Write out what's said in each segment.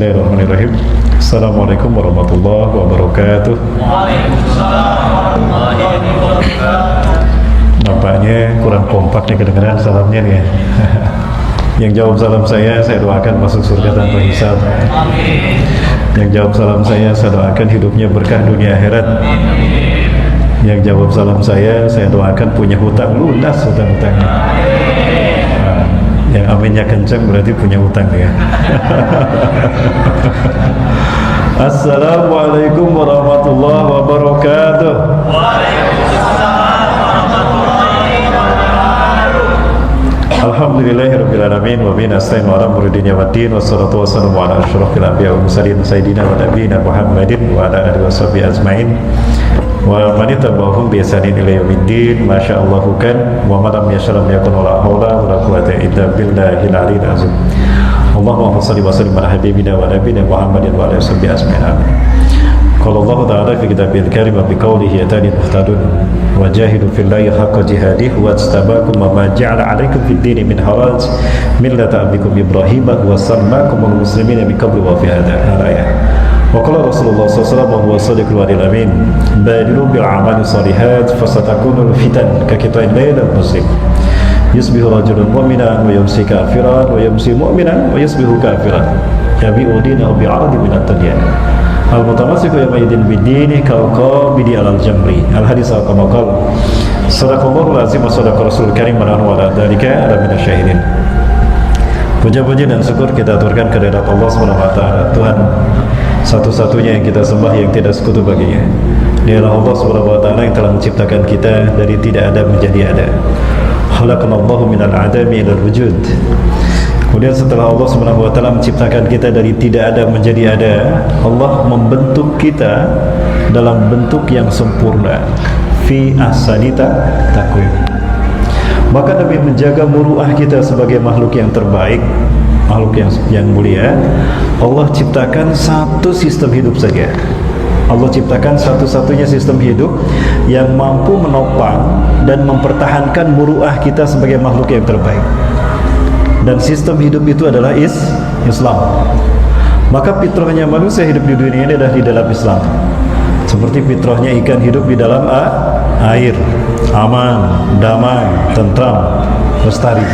Bismillahirrahmanirrahim. Assalamualaikum warahmatullahi wabarakatuh. Waalaikumsalam warahmatullahi wabarakatuh. Nampaknya kurang kompak nih kedengaran salamnya nih ya. Yang jawab salam saya doakan masuk surga tanpa hisab. Amin. Yang jawab salam saya doakan hidupnya berkah dunia akhirat. Yang jawab salam saya doakan punya hutang lunas hutang-hutangnya. Yang aminnya kencang berarti punya hutang ya. Assalamualaikum warahmatullahi wabarakatuh. Waalaikumsalam warahmatullahi wabarakatuh. Alhamdulillahirabbil alamin wa bihi nasta'in ala umuri dunya waddin wassalatu wassalamu ala asyrofil anbiya'i wal mursalin sayyidina wa nabiyina Muhammadin wa ala alihi washabihi ajmain wa man tabi'ahum bi ihsanin ila yaumiddin. Masyaallah kan wa ma lam yasha lam yakun wala haula wala quwwata illa billahil aliyyil azim. Allahumma shalli wa sallim ala habibina wa nabiyina Muhammadin wa ala alihi washabihi ajmain. Amin. Qala Allah ta'ala fi kitabil karim bi qawlihi atani muhtadun wa jahidu fillahi haqqa jihadihi wa tabakum wa ma ja'ala 'alaikum fid din min haraj millata abikum Ibrahim wa sammakumul muslimina min qablu wa fi hadha al-ayah. وقال رسول الله صلى الله عليه وسلم وهو الصادق الوعد الأمين بادروا بالأعمال الصالحات فستكون الفتن كقطع الليل المظلم يصبح رجل مؤمنا ويمسي كافرا ويمسي مؤمنا ويصبح كافرا يبيع دينه بعرض من الدنيا المتمسك يومئذ بالدين كالقابض على الجمر الحديث كما قال صدق الله العظيم وصدق رسول الكريم ونحن على ذلك من الشاهدين. Puja-puji dan syukur kita aturkan kehadirat Allah SWT, Tuhan satu-satunya yang kita sembah, yang tidak sekutu baginya. Dialah Allah SWT yang telah menciptakan kita dari tidak ada menjadi ada. Khalaqallahu minal adami ilal wujud. Kemudian setelah Allah SWT menciptakan kita dari tidak ada menjadi ada, Allah membentuk kita dalam bentuk yang sempurna, fi ahsanita taqwim. Maka demi menjaga muruah kita sebagai makhluk yang terbaik, makhluk yang mulia, Allah ciptakan satu sistem hidup saja. Allah ciptakan satu-satunya sistem hidup yang mampu menopang dan mempertahankan muruah kita sebagai makhluk yang terbaik. Dan sistem hidup itu adalah Islam. Maka fitrahnya manusia hidup di dunia ini adalah di dalam Islam. Seperti fitrahnya ikan hidup di dalam air, aman, damai, tentram, lestari.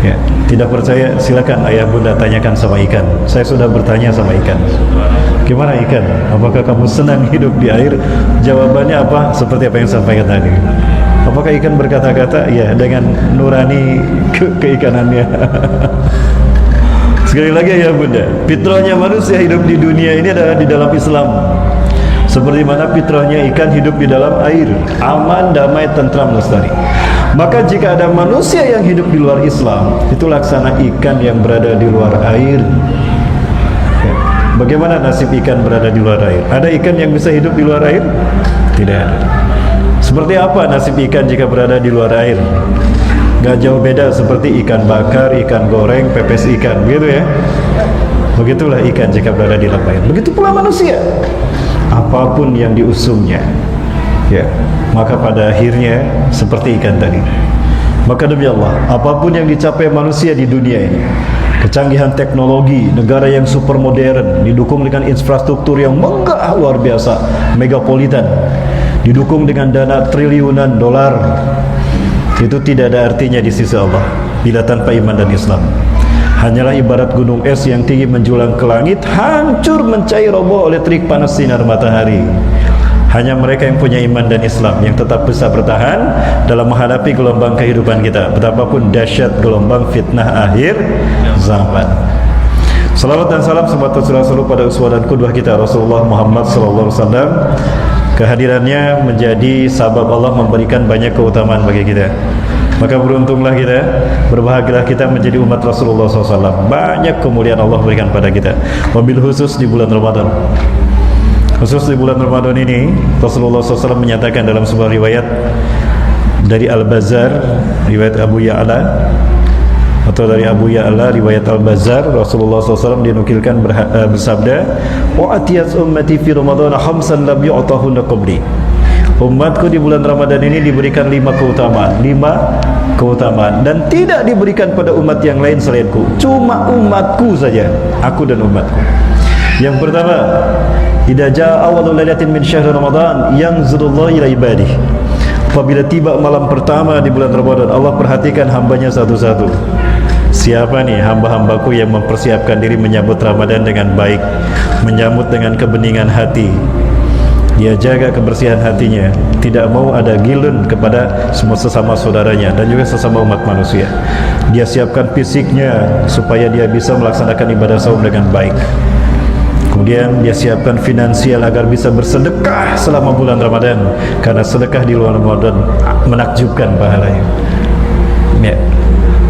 Ya, tidak percaya silakan ayah bunda tanyakan sama ikan. Saya sudah bertanya sama ikan. Gimana ikan? Apakah kamu senang hidup di air? Jawabannya apa? Seperti apa yang saya sampaikan tadi. Apakah ikan berkata-kata? Ya, dengan nurani keikanannya. Sekali lagi ayah bunda, fitrahnya manusia hidup di dunia ini adalah di dalam Islam. Seperti mana fitrahnya ikan hidup di dalam air, aman, damai, tentram, lestari. Maka jika ada manusia yang hidup di luar Islam, itu laksana ikan yang berada di luar air. Bagaimana nasib ikan berada di luar air? Ada ikan yang bisa hidup di luar air? Tidak ada. Seperti apa nasib ikan jika berada di luar air? Gak jauh beda seperti ikan bakar, ikan goreng, pepes ikan, begitu ya? Begitulah ikan jika berada di dalam air. Begitu pula manusia. Apapun yang diusungnya, ya, maka pada akhirnya seperti ikan tadi. Maka demi Allah, apapun yang dicapai manusia di dunia ini, kecanggihan teknologi, negara yang super modern, didukung dengan infrastruktur yang megah luar biasa, megapolitan, didukung dengan dana triliunan dolar, itu tidak ada artinya di sisi Allah bila tanpa iman dan Islam. Hanyalah ibarat gunung es yang tinggi menjulang ke langit, hancur mencair roboh oleh terik panas sinar matahari. Hanya mereka yang punya iman dan Islam yang tetap bisa bertahan dalam menghadapi gelombang kehidupan kita, betapapun dahsyat gelombang fitnah akhir zaman. Salawat dan salam semoga selalu pada uswah dan qudwah kita Rasulullah Muhammad SAW. Kehadirannya menjadi sabab Allah memberikan banyak keutamaan bagi kita. Maka beruntunglah kita, berbahagialah kita menjadi umat Rasulullah SAW. Banyak kemuliaan Allah berikan pada kita, wabil khusus di bulan Ramadan. Khusus di bulan Ramadan ini, Rasulullah SAW menyatakan dalam sebuah riwayat dari Al-Bazzar, riwayat Abu Ya'la, atau dari Abu Ya'la riwayat Al-Bazzar, Rasulullah SAW dinukilkan bersabda, wa'atiyat ummati fi Ramadan khamsan lam yu'tahunna qabli. Umatku di bulan Ramadan ini diberikan 5 keutamaan, 5 keutamaan dan tidak diberikan pada umat yang lain selainku, cuma umatku saja, aku dan umatku. Yang pertama, idza jaa awwalul lailatin min syahr Ramadan yanzurullahu ila ibadihi. Apabila tiba malam pertama di bulan Ramadan, Allah perhatikan hambanya satu-satu. Siapa nih hamba-hambaku yang mempersiapkan diri menyambut Ramadan dengan baik, menyambut dengan kebeningan hati. Dia jaga kebersihan hatinya, tidak mau ada gilun kepada semua sesama saudaranya dan juga sesama umat manusia. Dia siapkan fisiknya supaya dia bisa melaksanakan ibadah saum dengan baik. Kemudian dia siapkan finansial agar bisa bersedekah selama bulan Ramadan, karena sedekah di luar Ramadan menakjubkan pahalanya. Ya.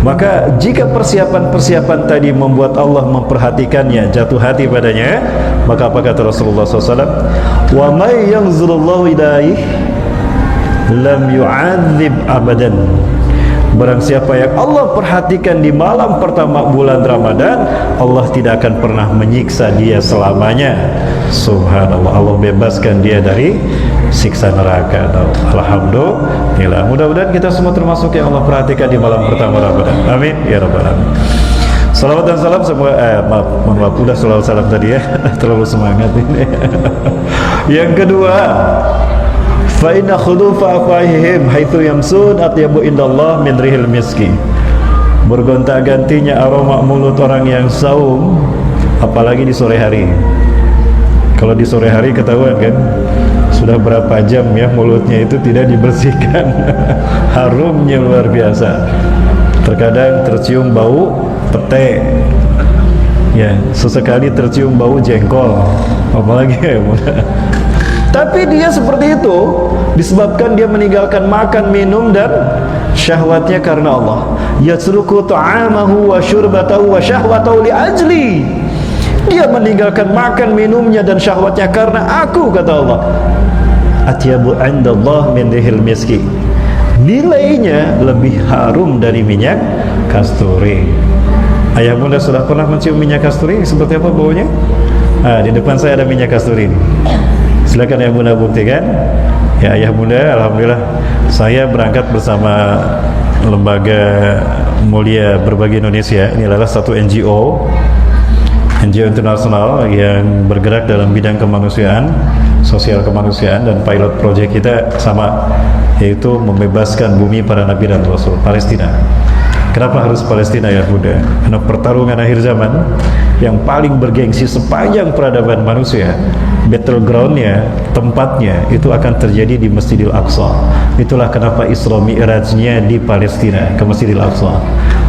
Maka jika persiapan-persiapan tadi membuat Allah memperhatikannya, jatuh hati padanya, maka apa kata Rasulullah SAW? Wa may yanzurullahu ilaihi lam yu'adzib abadan. Barang siapa yang Allah perhatikan di malam pertama bulan Ramadan, Allah tidak akan pernah menyiksa dia selamanya. Subhanallah, Allah bebaskan dia dari siksa neraka. Alhamdulillah. Mudah-mudahan kita semua termasuk yang Allah perhatikan di malam pertama Ramadan. Amin ya rabbal alamin. Salawat dan salam semua. Maaf, udah salawat salam tadi ya. Terlalu semangat ini. Yang kedua, fa inna khudufa afwahihim haitsu yamsun atyabu indallah min rihil miski. Bergonta-gantinya aroma mulut orang yang saum, apalagi di sore hari. Kalau di sore hari ketahuan kan, sudah berapa jam ya mulutnya itu tidak dibersihkan. Harumnya luar biasa. Terkadang tercium bau pete, ya sesekali tercium bau jengkol, apalagi ya. Tapi dia seperti itu disebabkan dia meninggalkan makan, minum dan syahwatnya karena Allah. Yatruku ta'amahu wa syurbatahu wa syahwatahu li ajli. Dia meninggalkan makan, minumnya dan syahwatnya karena aku, kata Allah. Atyabu 'indallah min rihil miski. Nilainya lebih harum dari minyak kasturi. Ayah bunda sudah pernah mencium minyak kasturi? Seperti apa baunya? Di depan saya ada minyak kasturi ini. Silakan ayah bunda buktikan. Ya ayah bunda, alhamdulillah saya berangkat bersama lembaga mulia Berbagi Indonesia. Ini adalah satu NGO internasional yang bergerak dalam bidang kemanusiaan, sosial kemanusiaan, dan pilot project kita sama, yaitu membebaskan bumi para nabi dan rasul, Palestina. Kenapa harus Palestina ya Bunda? Karena pertarungan akhir zaman yang paling bergengsi sepanjang peradaban manusia, battlegroundnya, tempatnya itu akan terjadi di Masjidil Aqsa. Itulah kenapa Isra Mi'rajnya di Palestina, ke Masjidil Aqsa.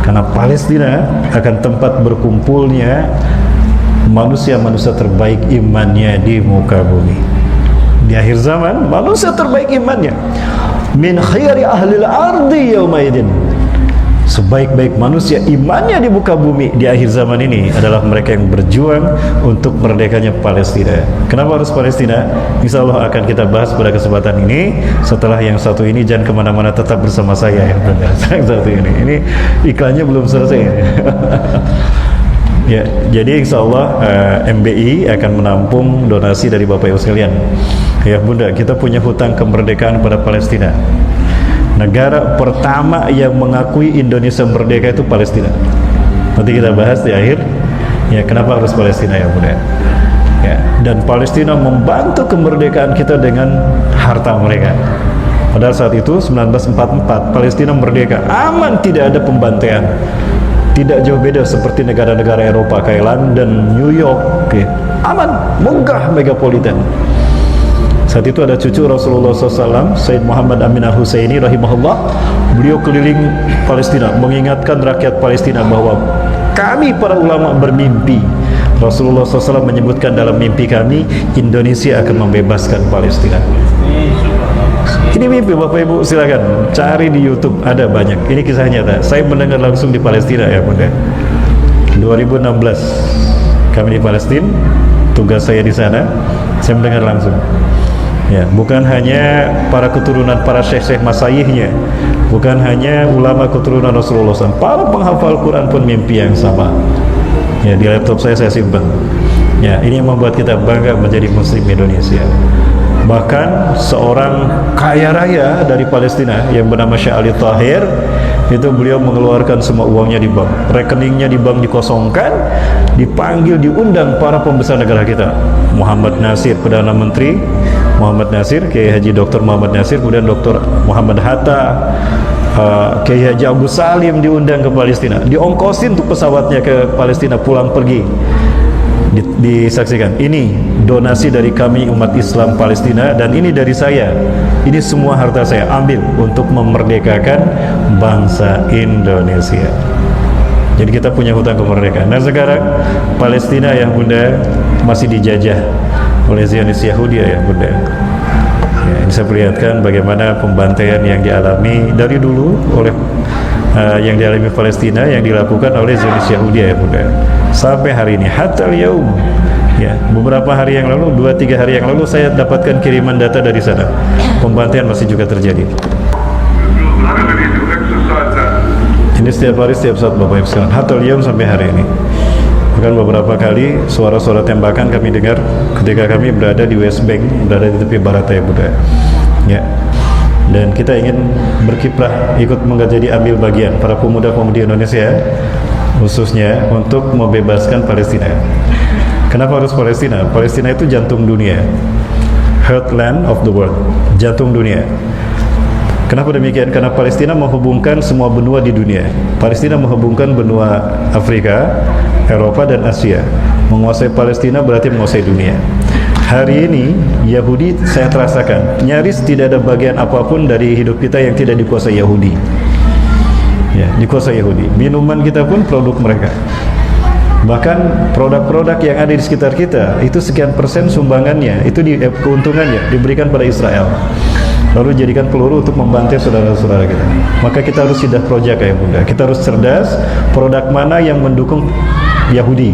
Karena Palestina akan tempat berkumpulnya manusia-manusia terbaik imannya di muka bumi. Di akhir zaman, manusia terbaik imannya. Min khairi ahlil ardi yaumaidin. Sebaik-baik manusia imannya di muka bumi di akhir zaman ini adalah mereka yang berjuang untuk merdekanya Palestina. Kenapa harus Palestina? Insya Allah akan kita bahas pada kesempatan ini. Setelah yang satu ini, jangan kemana-mana, tetap bersama saya ya benar. Yang satu ini iklannya belum selesai. Ya, jadi insya Allah MBI akan menampung donasi dari Bapak Ibu sekalian. Ya Bunda, kita punya hutang kemerdekaan pada Palestina. Negara pertama yang mengakui Indonesia merdeka itu Palestina. Nanti kita bahas di akhir. Ya, kenapa harus Palestina ya Bunda? Ya, dan Palestina membantu kemerdekaan kita dengan harta mereka. Pada saat itu 1944 Palestina merdeka, aman, tidak ada pembantaian. Tidak jauh beda seperti negara-negara Eropa kayak London, New York, okay. Aman, megah, megapolitan. Saat itu ada cucu Rasulullah SAW, Sayyid Muhammad Amin al-Husaini rahimahullah. Beliau keliling Palestina mengingatkan rakyat Palestina bahwa kami para ulama bermimpi. Rasulullah SAW menyebutkan dalam mimpi kami, Indonesia akan membebaskan Palestina. Ini mimpi Bapak Ibu, silakan cari di YouTube, ada banyak. Ini kisah nyata. Saya mendengar langsung di Palestina ya Bunda. 2016 kami di Palestina, tugas saya di sana, saya mendengar langsung. Ya, bukan hanya para keturunan para syekh-syekh masyayihnya, bukan hanya ulama keturunan Rasulullah SAW, para penghafal Quran pun mimpi yang sama. Ya, di laptop saya simpan. Ya, ini yang membuat kita bangga menjadi Muslim Indonesia. Bahkan seorang kaya raya dari Palestina yang bernama Syekh Ali Tahir, itu beliau mengeluarkan semua uangnya di bank, rekeningnya di bank dikosongkan, dipanggil, diundang para pembesar negara kita, Muhammad Nasir Perdana Menteri, Muhammad Nasir, Kiai Haji Dr. Muhammad Nasir, kemudian Dr. Muhammad Hatta, Kiai Haji Abu Salim diundang ke Palestina, diongkosin untuk pesawatnya ke Palestina pulang pergi. Disaksikan, ini donasi dari kami umat Islam Palestina, dan ini dari saya, ini semua harta saya ambil untuk memerdekakan bangsa Indonesia. Jadi kita punya hutang kemerdekaan. Nah sekarang Palestina yang Bunda masih dijajah oleh Zionis Yahudi ya Bunda. Ya, ini saya perlihatkan bagaimana pembantaian yang dialami dari dulu oleh yang dialami Palestina, yang dilakukan oleh Zionis Yahudi ya Bunda, sampai hari ini hatta yaum. Ya, beberapa hari yang lalu, 2-3 hari yang lalu saya dapatkan kiriman data dari sana. Pembantaian masih juga terjadi. Ini setiap hari, setiap saat Bapak Ibu sekalian, hatta yaum sampai hari ini. Bahkan beberapa kali suara-suara tembakan kami dengar ketika kami berada di West Bank, berada di tepi barat ya Bunda. Ya. Dan kita ingin berkiprah, ikut menjadi ambil bagian para pemuda-pemudi Indonesia, khususnya untuk membebaskan Palestina. Kenapa harus Palestina? Palestina itu jantung dunia, heartland of the world, jantung dunia. Kenapa demikian? Karena Palestina menghubungkan semua benua di dunia. Palestina menghubungkan benua Afrika, Eropa dan Asia. Menguasai Palestina berarti menguasai dunia. Hari ini Yahudi saya terasakan nyaris tidak ada bagian apapun dari hidup kita yang tidak dikuasai Yahudi. Ya, dikuasai Yahudi. Minuman kita pun produk mereka. Bahkan produk-produk yang ada di sekitar kita itu sekian persen sumbangannya, itu keuntungannya diberikan pada Israel, lalu jadikan peluru untuk membantai saudara-saudara kita. Maka kita harus sidah projek ya Bunda. Kita harus cerdas, produk mana yang mendukung Yahudi.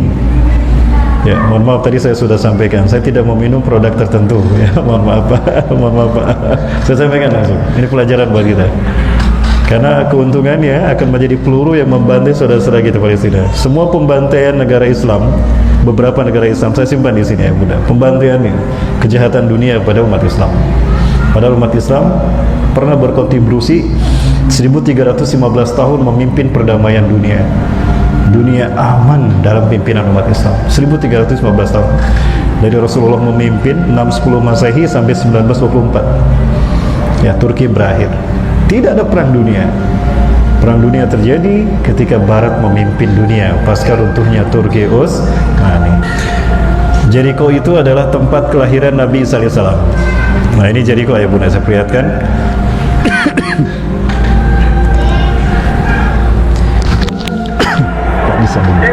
Ya, mohon maaf tadi saya sudah sampaikan, saya tidak meminum produk tertentu. Ya, mohon maaf Pak, mohon maaf Pak. Saya sampaikan langsung. Ini pelajaran buat kita. Karena keuntungannya akan menjadi peluru yang membantai saudara-saudara kita Palestina. Semua pembantaian negara Islam, beberapa negara Islam saya simpan di sini ya Bunda. Pembantaiannya, kejahatan dunia pada umat Islam. Padahal umat Islam pernah berkontribusi 1315 tahun memimpin perdamaian dunia. Dunia aman dalam pimpinan umat Islam 1315 tahun, dari Rasulullah memimpin 610 Masehi sampai 1924. Ya, Turki berakhir, tidak ada perang dunia. Perang dunia terjadi ketika Barat memimpin dunia pasca runtuhnya Turki Utsmani. Jericho itu adalah tempat kelahiran Nabi Isa alaihissalam. Nah ini Jericho ya Bunda, saya perlihatkan. Bisa Bunda.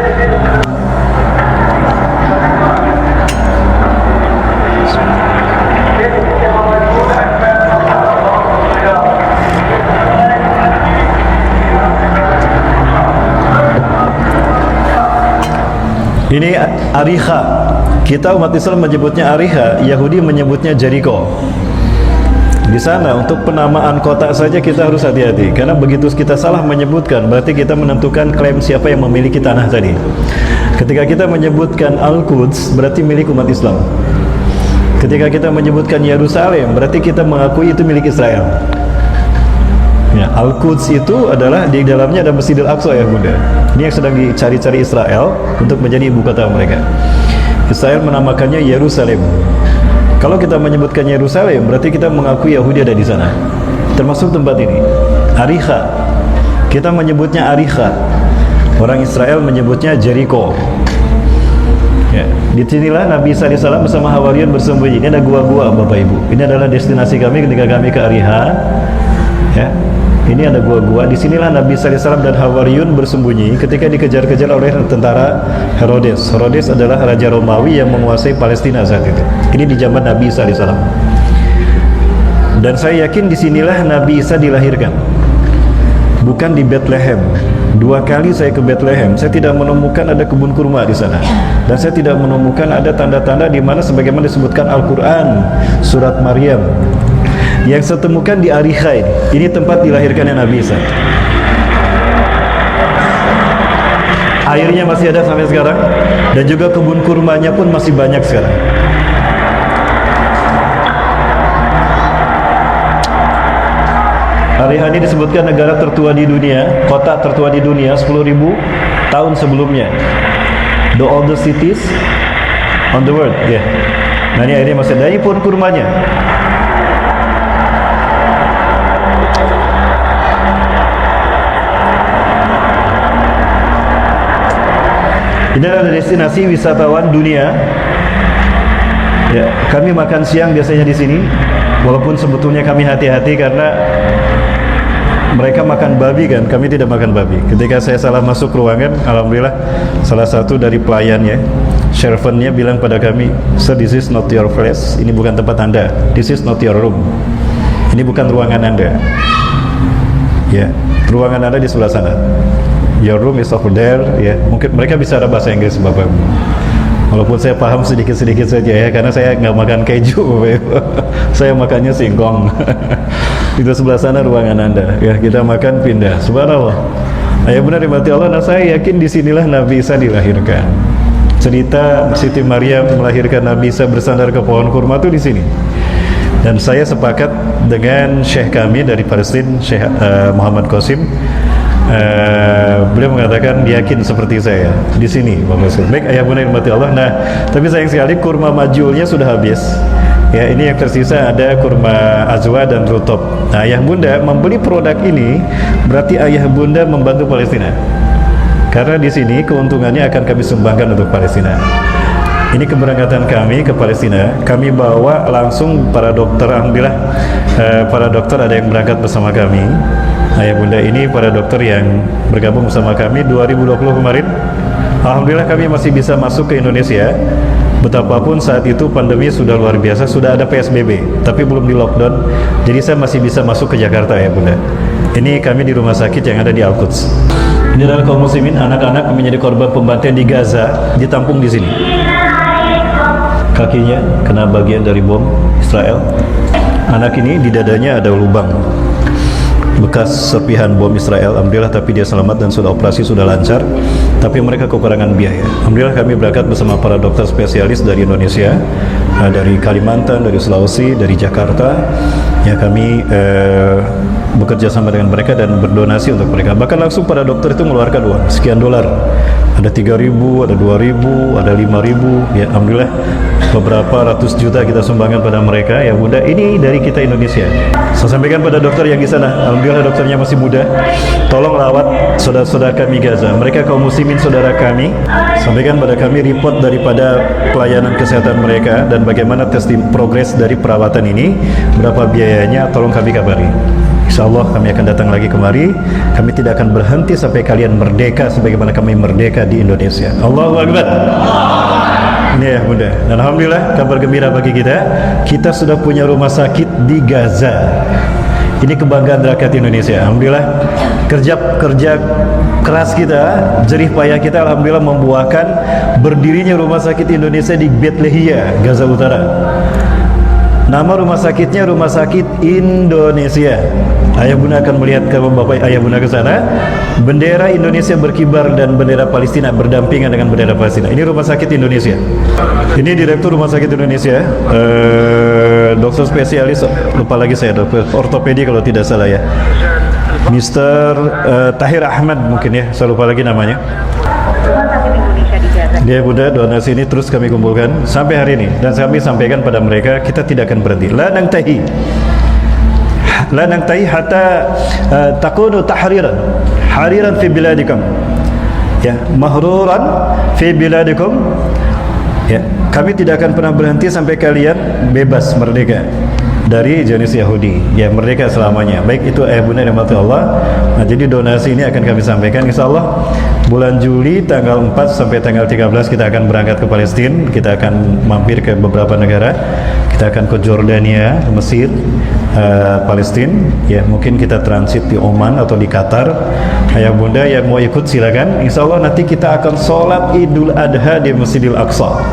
Ini Ariha. Kita umat Islam menyebutnya Ariha, Yahudi menyebutnya Jericho. Di sana untuk penamaan kota saja kita harus hati-hati, karena begitu kita salah menyebutkan berarti kita menentukan klaim siapa yang memiliki tanah tadi. Ketika kita menyebutkan Al-Quds berarti milik umat Islam. Ketika kita menyebutkan Yerusalem berarti kita mengakui itu milik Israel. Ya, Al-Quds itu adalah di dalamnya ada Masjidil Aqsa ya Bunda. Ini yang sedang dicari-cari Israel untuk menjadi ibu kota mereka. Israel menamakannya Yerusalem. Kalau kita menyebutkan Yerusalem berarti kita mengakui Yahudi ada di sana. Termasuk tempat ini. Ariha. Kita menyebutnya Ariha. Orang Israel menyebutnya Jericho. Ya, di sinilah Nabi Isa alaihissalam bersama Hawariun bersembunyi. Ini ada gua-gua Bapak Ibu. Ini adalah destinasi kami ketika kami ke Ariha. Ya. Ini ada gua-gua. Disinilah Nabi Isa alaihissalam dan Hawariun bersembunyi ketika dikejar-kejar oleh tentara Herodes. Herodes adalah raja Romawi yang menguasai Palestina saat itu. Ini di zaman Nabi Isa alaihissalam. Dan saya yakin disinilah Nabi Isa dilahirkan, bukan di Bethlehem. 2 kali saya ke Bethlehem, saya tidak menemukan ada kebun kurma di sana, dan saya tidak menemukan ada tanda-tanda di mana sebagaimana disebutkan Al-Quran surat Maryam. Yang saya temukan di Ariha ini tempat dilahirkannya Nabi Isa. Airnya masih ada sampai sekarang, dan juga kebun kurmanya pun masih banyak sekarang. Hari-hari disebutkan negara tertua di dunia, kota tertua di dunia 10.000 tahun sebelumnya. The oldest cities on the world, ya. Nah ini akhirnya masih ada, ini pohon kurmanya. Ini adalah destinasi wisatawan dunia. Ya, kami makan siang biasanya di sini, walaupun sebetulnya kami hati-hati karena mereka makan babi kan, kami tidak makan babi. Ketika saya salah masuk ruangan, alhamdulillah salah satu dari pelayannya, servantnya bilang pada kami, "Sir, this is not your place. Ini bukan tempat Anda. This is not your room. Ini bukan ruangan Anda. Ya, ruangan Anda di sebelah sana. Your room is over there." Ya, mungkin mereka bisa ada bahasa Inggris Bapak. Walaupun saya paham sedikit-sedikit saja ya, karena saya nggak makan keju, saya makannya singkong. Itu sebelah sana ruangan Anda. Ya, kita makan pindah. Subhanallah. Ayah benar dimati Allah. Nah, saya yakin disinilah Nabi Isa dilahirkan. Cerita Siti Maryam melahirkan Nabi Isa bersandar ke pohon kurma itu di sini. Dan saya sepakat dengan Syekh kami dari Palestina, Syekh Muhammad Qasim. Beliau mengatakan yakin seperti saya di sini, Bapak Sekalian. Baik, ayah bunda yang dirahmati Allah. Nah, tapi sayang sekali kurma majulnya sudah habis. Ya, ini yang tersisa ada kurma azwa dan rutop. Nah, ayah bunda membeli produk ini berarti ayah bunda membantu Palestina. Karena di sini keuntungannya akan kami sumbangkan untuk Palestina. Ini keberangkatan kami ke Palestina. Kami bawa langsung para dokter. Alhamdulillah, para dokter ada yang berangkat bersama kami. Ayah bunda ini para dokter yang bergabung bersama kami 2020 kemarin. Alhamdulillah kami masih bisa masuk ke Indonesia. Betapapun saat itu pandemi sudah luar biasa, sudah ada PSBB, tapi belum di lockdown. Jadi saya masih bisa masuk ke Jakarta ya bunda. Ini kami di rumah sakit yang ada di Al-Quds. Ini adalah kaum muslimin, anak-anak menjadi korban pembantaian di Gaza, ditampung di sini. Kakinya kena bagian dari bom Israel. Anak ini di dadanya ada lubang bekas serpihan bom Israel. Alhamdulillah tapi dia selamat dan sudah operasi, sudah lancar. Tapi mereka kekurangan biaya. Alhamdulillah kami berangkat bersama para dokter spesialis dari Indonesia, dari Kalimantan, dari Sulawesi, dari Jakarta. Ya, kami bekerja sama dengan mereka dan berdonasi untuk mereka. Bahkan langsung para dokter itu mengeluarkan uang sekian dolar. Ada 3.000, ada 2.000, ada 5.000. Ya, alhamdulillah beberapa ratus juta kita sumbangkan pada mereka. Ya bunda, ini dari kita Indonesia. Saya sampaikan pada dokter yang di sana, alhamdulillah dokternya masih muda. Tolong rawat saudara-saudara kami Gaza. Mereka kaum muslimin saudara kami. Sampaikan pada kami report daripada pelayanan kesehatan mereka dan bagaimana testing progres dari perawatan ini, berapa biayanya, tolong kami kabari. InsyaAllah kami akan datang lagi kemari. Kami tidak akan berhenti sampai kalian merdeka sebagaimana kami merdeka di Indonesia. Allahu Akbar. Ini ya bunda. Dan alhamdulillah kabar gembira bagi kita sudah punya rumah sakit di Gaza. Ini kebanggaan rakyat Indonesia. Alhamdulillah kerja keras kita, jerih payah kita alhamdulillah membuahkan berdirinya rumah sakit Indonesia di Bethlehem, Gaza Utara. Nama rumah sakitnya Rumah Sakit Indonesia. Ayah bunda akan melihat ke bapak ayah bunda ke sana. Bendera Indonesia berkibar dan bendera Palestina berdampingan dengan bendera Palestina. Ini Rumah Sakit Indonesia. Ini Direktur Rumah Sakit Indonesia, dokter spesialis, lupa lagi saya, dokter ortopedi kalau tidak salah ya, Mr. Tahir Ahmad mungkin ya, saya lupa lagi namanya. Dia bunda, donasi ini terus kami kumpulkan sampai hari ini dan kami sampaikan pada mereka kita tidak akan berhenti. La nangtahi hatta takunu hariran fi biladikum. Ya, mahruran fi biladikum. Ya, kami tidak akan pernah berhenti sampai kalian bebas merdeka dari jenis Yahudi, ya merdeka selamanya. Baik itu ayah bunda dan mati Allah. Nah, jadi donasi ini akan kami sampaikan insyaallah bulan Juli tanggal 4 sampai tanggal 13 kita akan berangkat ke Palestina. Kita akan mampir ke beberapa negara. Kita akan ke Jordania, Mesir, Palestina. Ya mungkin kita transit di Oman atau di Qatar. Ayah bunda yang mau ikut silakan. Insyaallah nanti kita akan sholat Idul Adha di Masjidil Aqsa.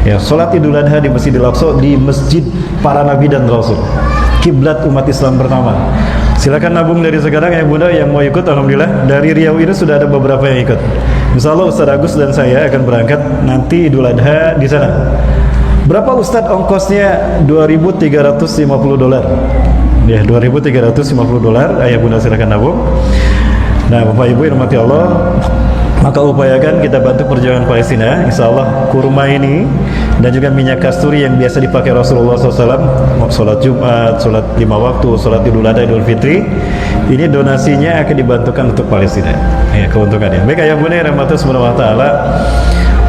Ya, sholat Idul Adha di Masjidil Aqsa, di masjid para nabi dan rasul, kiblat umat Islam pertama. Silakan nabung dari sekarang ya bunda yang mau ikut. Alhamdulillah dari Riau ini sudah ada beberapa yang ikut. Insyaallah Ustaz Agus dan saya akan berangkat nanti Idul Adha di sana. Berapa Ustaz ongkosnya? $2.350. Ya, $2.350. Ayah bunda silakan nabung. Nah, Bapak Ibu yang dirahmati Allah, maka upayakan kita bantu perjuangan Palestina. Insya Allah kurma ini dan juga minyak kasturi yang biasa dipakai Rasulullah SAW, sholat Jumat, sholat 5 waktu, sholat Idul Adha, Idul Fitri, ini donasinya akan dibantukan untuk Palestina. Ya, keuntungannya. Baik ayah bunda yang dirahmati Subhanahu wa Ta'ala,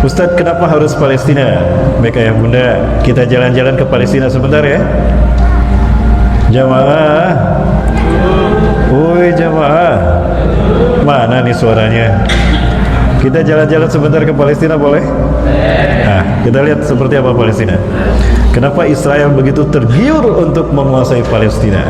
Ustadz, kenapa harus Palestina? Baik ayah bunda, kita jalan-jalan ke Palestina sebentar ya. Jamaah, woi jamaah, mana nih suaranya? Kita jalan-jalan sebentar ke Palestina boleh? Nah, kita lihat seperti apa Palestina. Kenapa Israel begitu tergiur untuk menguasai Palestina?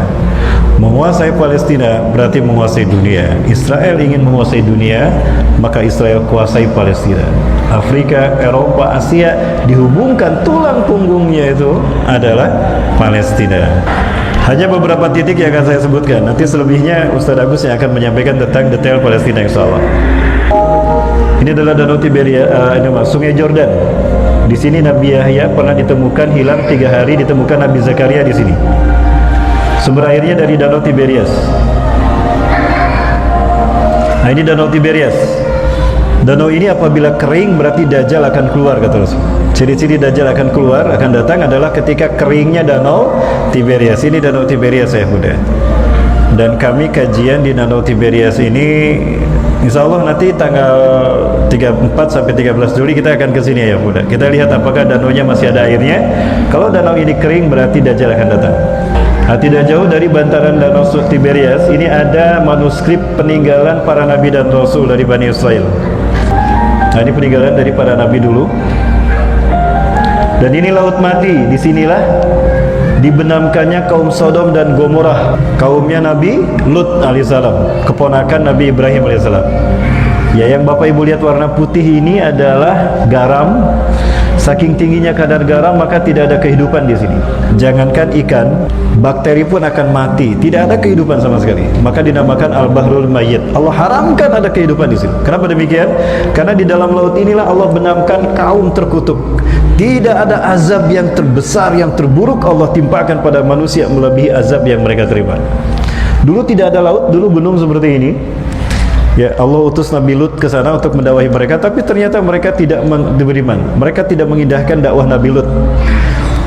Menguasai Palestina berarti menguasai dunia. Israel ingin menguasai dunia, maka Israel kuasai Palestina. Afrika, Eropa, Asia dihubungkan, tulang punggungnya itu adalah Palestina. Hanya beberapa titik yang akan saya sebutkan. Nanti selebihnya Ustaz Agus yang akan menyampaikan tentang detail Palestina insyaallah. Ini adalah Danau Tiberia, Sungai Jordan. Di sini Nabi Yahya pernah ditemukan hilang 3 hari, ditemukan Nabi Zakaria di sini. Sumber airnya dari Danau Tiberias. Nah, ini Danau Tiberias. Danau ini apabila kering berarti Dajjal akan keluar, kata Rasul. Ciri-ciri Dajjal akan keluar, akan datang adalah ketika keringnya Danau Tiberias. Ini Danau Tiberias ya Bunda. Dan kami kajian di Danau Tiberias ini insya Allah nanti tanggal 4 sampai 13 Juli kita akan ke sini ya Bunda. Kita lihat apakah danaunya masih ada airnya. Kalau danau ini kering berarti Dajjal akan datang. Nah, tidak jauh dari bantaran Danau Tiberias ini ada manuskrip peninggalan para nabi dan rasul dari Bani Israel. Nah, ini peninggalan dari para nabi dulu. Dan ini Laut Mati. Disinilah dibenamkannya kaum Sodom dan Gomorrah, kaumnya Nabi Lut alaihissalam, keponakan Nabi Ibrahim alaihissalam. Ya, yang Bapak Ibu lihat warna putih ini adalah garam. Saking tingginya kadar garam maka tidak ada kehidupan di sini. Jangankan ikan, bakteri pun akan mati. Tidak ada kehidupan sama sekali. Maka dinamakan Al-Bahrul Mayyit. Allah haramkan ada kehidupan di sini. Kenapa demikian? Karena di dalam laut inilah Allah benamkan kaum terkutuk. Tidak ada azab yang terbesar, yang terburuk Allah timpakan pada manusia melebihi azab yang mereka terima. Dulu tidak ada laut, dulu gunung seperti ini. Ya, Allah utus Nabi Lut ke sana untuk mendakwahi mereka, tapi ternyata mereka tidak beriman. Mereka tidak mengindahkan dakwah Nabi Lut.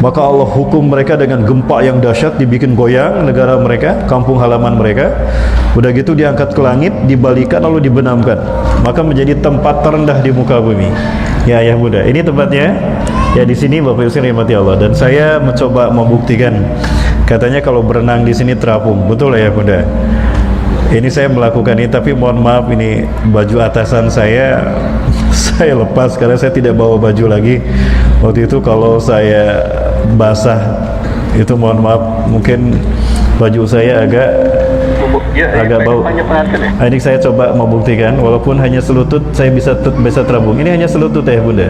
Maka Allah hukum mereka dengan gempa yang dahsyat, dibikin goyang negara mereka, kampung halaman mereka. Udah gitu diangkat ke langit, dibalikan lalu dibenamkan. Maka menjadi tempat terendah di muka bumi. Ya, ya Bunda, ini tempatnya. Ya, di sini Bapak Ibu sekalian rahmati Allah. Dan saya mencoba membuktikan. Katanya kalau berenang di sini terapung. Betul ya Bunda? Ini saya melakukan ini, tapi mohon maaf ini baju atasan saya lepas karena saya tidak bawa baju lagi. Waktu itu kalau saya basah itu mohon maaf, mungkin baju saya agak bau. Nah, ini saya coba membuktikan, walaupun hanya selutut saya bisa terabung. Ini hanya selutut ya Bunda.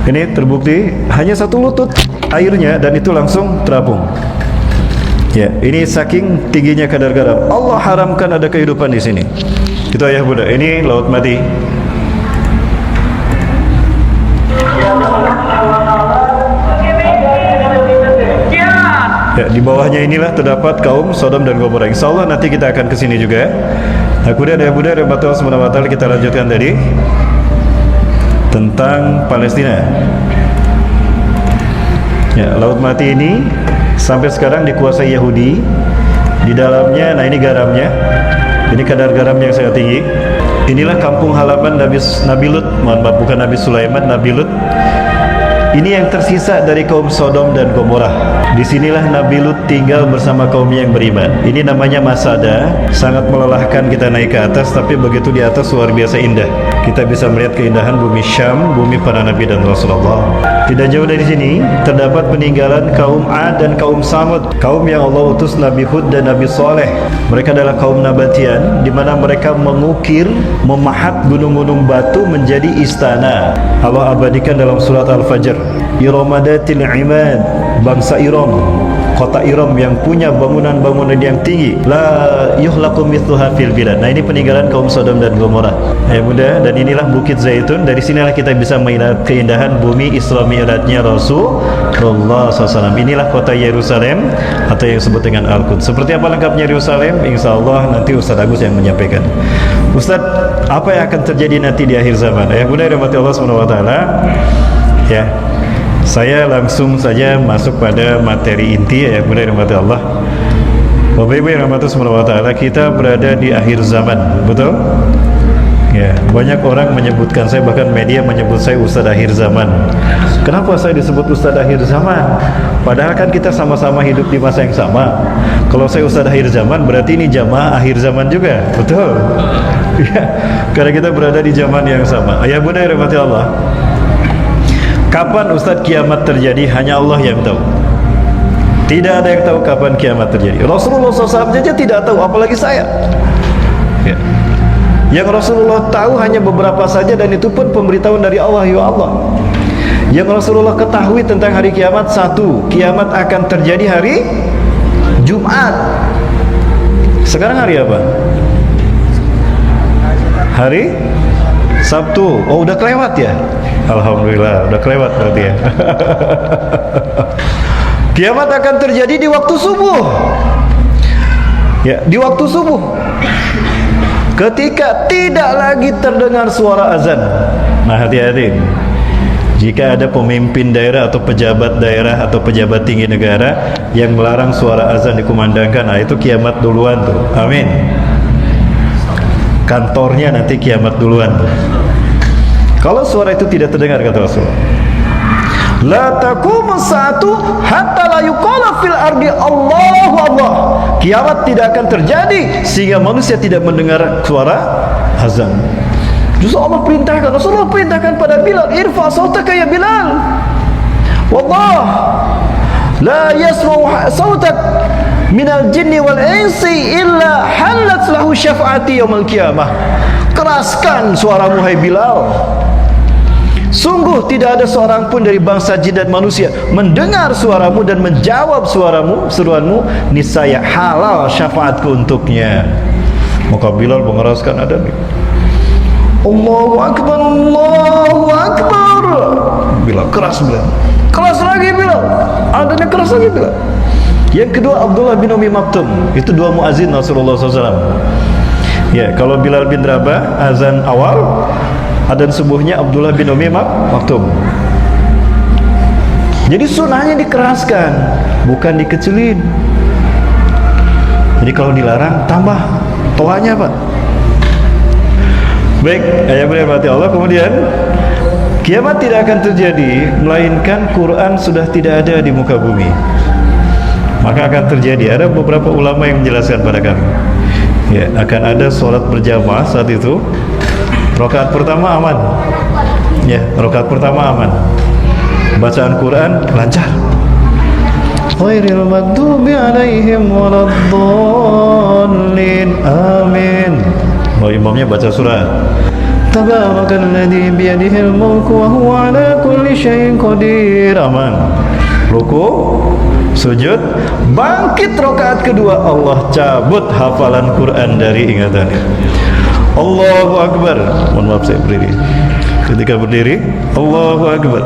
Ini terbukti hanya satu lutut airnya dan itu langsung terapung. Ya, ini saking tingginya kadar garam. Allah haramkan ada kehidupan di sini. Itu ayah Bunda. Ini Laut Mati. Ya, di bawahnya inilah terdapat kaum Sodom dan Gomorrah. Insya Allah nanti kita akan ke sini juga. Nah, kemudian ayah Bunda, rahmatullah subhanahu wa ta'ala, kita lanjutkan tadi tentang Palestina. Ya, Laut Mati ini sampai sekarang dikuasai Yahudi. Di dalamnya, nah ini garamnya. Ini kadar garam yang sangat tinggi. Inilah kampung halaman Nabi Lut. Mohon maaf, bukan Nabi Sulaiman, Nabi Lut. Ini yang tersisa dari kaum Sodom dan Gomorrah. Disinilah Nabi Lut tinggal bersama kaumnya yang beriman. Ini namanya Masada. Sangat melelahkan kita naik ke atas, tapi begitu di atas luar biasa indah. Kita bisa melihat keindahan bumi Syam, bumi para Nabi dan Rasulullah. Tidak jauh dari sini terdapat peninggalan kaum Ad dan kaum Samud, kaum yang Allah utus Nabi Hud dan Nabi Saleh. Mereka adalah kaum Nabatian, di mana mereka mengukir, memahat gunung-gunung batu menjadi istana. Allah abadikan dalam surat Al-Fajr. Iramadatil Imad, bangsa Iram, kota Iram yang punya bangunan-bangunan yang tinggi. La yuhlaqu mithluha fil bilad. Nah, ini peninggalan kaum Sodom dan Gomora. Ya Bunda, dan inilah Bukit Zaitun. Dari sinilah kita bisa melihat keindahan bumi Isra Mi'rajnya Rasulullah SAW. Inilah kota Yerusalem atau yang disebut dengan Al-Quds. Seperti apa lengkapnya Yerusalem? Insya Allah nanti Ustaz Agus yang menyampaikan. Ustaz, apa yang akan terjadi nanti di akhir zaman? Ya Bunda, rahmati Allah SWT. Ya, saya langsung saja masuk pada materi inti ya Bunda, rahmati Allah. Bapak Ibu yang rahmati Allah SWT, kita berada di akhir zaman, betul? Ya, banyak orang menyebutkan saya, bahkan media menyebut saya Ustaz akhir zaman. Kenapa saya disebut Ustaz akhir zaman? Padahal kan kita sama-sama hidup di masa yang sama. Kalau saya Ustaz akhir zaman, berarti ini jamaah akhir zaman juga, betul? Ya, karena kita berada di zaman yang sama. Ya Bunda yang rahmati Allah, kapan Ustaz kiamat terjadi hanya Allah yang tahu. Tidak ada yang tahu kapan kiamat terjadi. Rasulullah SAW saja tidak tahu, apalagi saya. Ya. Yang Rasulullah tahu hanya beberapa saja, dan itu pun pemberitahuan dari Allah, ya Allah. Yang Rasulullah ketahui tentang hari kiamat, satu, kiamat akan terjadi hari Jumat. Sekarang hari apa? Hari Sabtu. Oh, udah kelewat ya? Alhamdulillah, udah kelewat berarti ya. Kiamat akan terjadi di waktu subuh. Ya, di waktu subuh. Ketika tidak lagi terdengar suara azan. Nah, hati-hati. Jika ada pemimpin daerah atau pejabat daerah atau pejabat tinggi negara yang melarang suara azan dikumandangkan, nah itu kiamat duluan tuh. Amin. Kantornya nanti kiamat duluan tuh. Kalau suara itu tidak terdengar, kata Rasulullah, la taqumu sa'atu hatta la yuqala fil ardi Allahu Allah. Kiamat tidak akan terjadi sehingga manusia tidak mendengar suara azan. Justru Allah perintahkan, Rasulullah perintahkan pada Bilal, irfa sautaka ya Bilal. Wallah la yasma'u sautak minal jinni wal insi illa halat lahu syafa'ati yaumil qiyamah. Keraskan suaramu hai Bilal. Sungguh tidak ada seorang pun dari bangsa jin dan manusia mendengar suaramu dan menjawab suaramu, seruanmu, niscaya halal syafaatku untuknya. Maka Bilal mengeraskan adab. Allahu Akbar, Allahu Akbar. Bilal keras, Bilal keras lagi, Bilal adanya keras lagi, Bilal. Yang kedua Abdullah bin Umi Maktum, itu dua muazin Rasulullah SAW. Ya, kalau Bilal bin Rabah azan awal, adzan subuhnya Abdullah bin Umi Maktum. Jadi sunnahnya dikeraskan, bukan dikecilin. Jadi kalau dilarang tambah toanya, Pak. Baik, ayat berarti Allah. Kemudian kiamat tidak akan terjadi melainkan Quran sudah tidak ada di muka bumi. Maka akan terjadi, ada beberapa ulama yang menjelaskan pada kami, ya, akan ada sholat berjamaah saat itu. Rakaat pertama aman, ya, rakaat pertama aman. Bacaan Quran lancar. Ghairil maghdubi alaihim waladdallin. Amin. Oh, imamnya baca surat. Tabarakalladzi biyadihil mulku wa huwa ala kulli syai'in qadir. Aman. Ruku, sujud, bangkit rakaat kedua, Allah cabut hafalan Quran dari ingatannya. Allahu Akbar. Mohon maaf saya berdiri. Ketika berdiri, Allahu Akbar.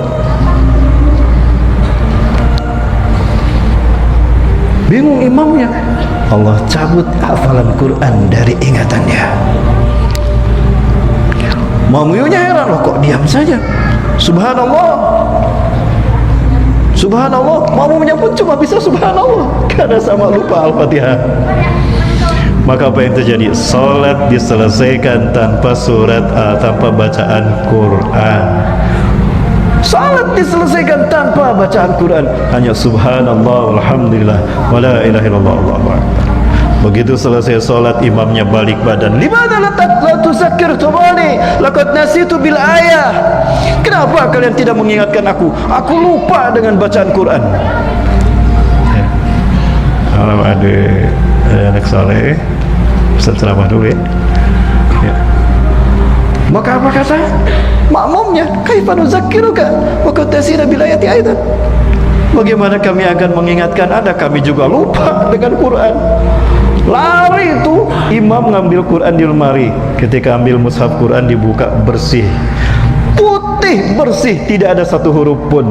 Bingung imamnya, Allah cabut hafalan Quran dari ingatannya. Mamuyunya heran, loh kok diam saja. Subhanallah, subhanallah. Mamumnya pun cuma bisa subhanallah karena sama lupa Al-Fatihah. Maka apa yang terjadi? Salat diselesaikan tanpa surat, tanpa bacaan Quran. Salat diselesaikan tanpa bacaan Quran, hanya subhanallah, alhamdulillah, wala ilaha illallah, Allahu akbar. Begitu selesai salat, imamnya balik badan. Limadza la tuzakkirtumani laqad nasitu bil ayah. Kenapa kalian tidak mengingatkan aku? Aku lupa dengan bacaan Quran. Ya. Kalau ada anak saleh, Ustaz ceramah dulu ya. Ya. Maka apa kata makmumnya? Kaifa nuzakkiruka wa qad tasira bil ayati aidan. Bagaimana kami akan mengingatkan Anda? Kami juga lupa dengan Quran. Lari itu imam ngambil Quran di lemari. Ketika ambil mushaf Quran dibuka, bersih, putih bersih, tidak ada satu huruf pun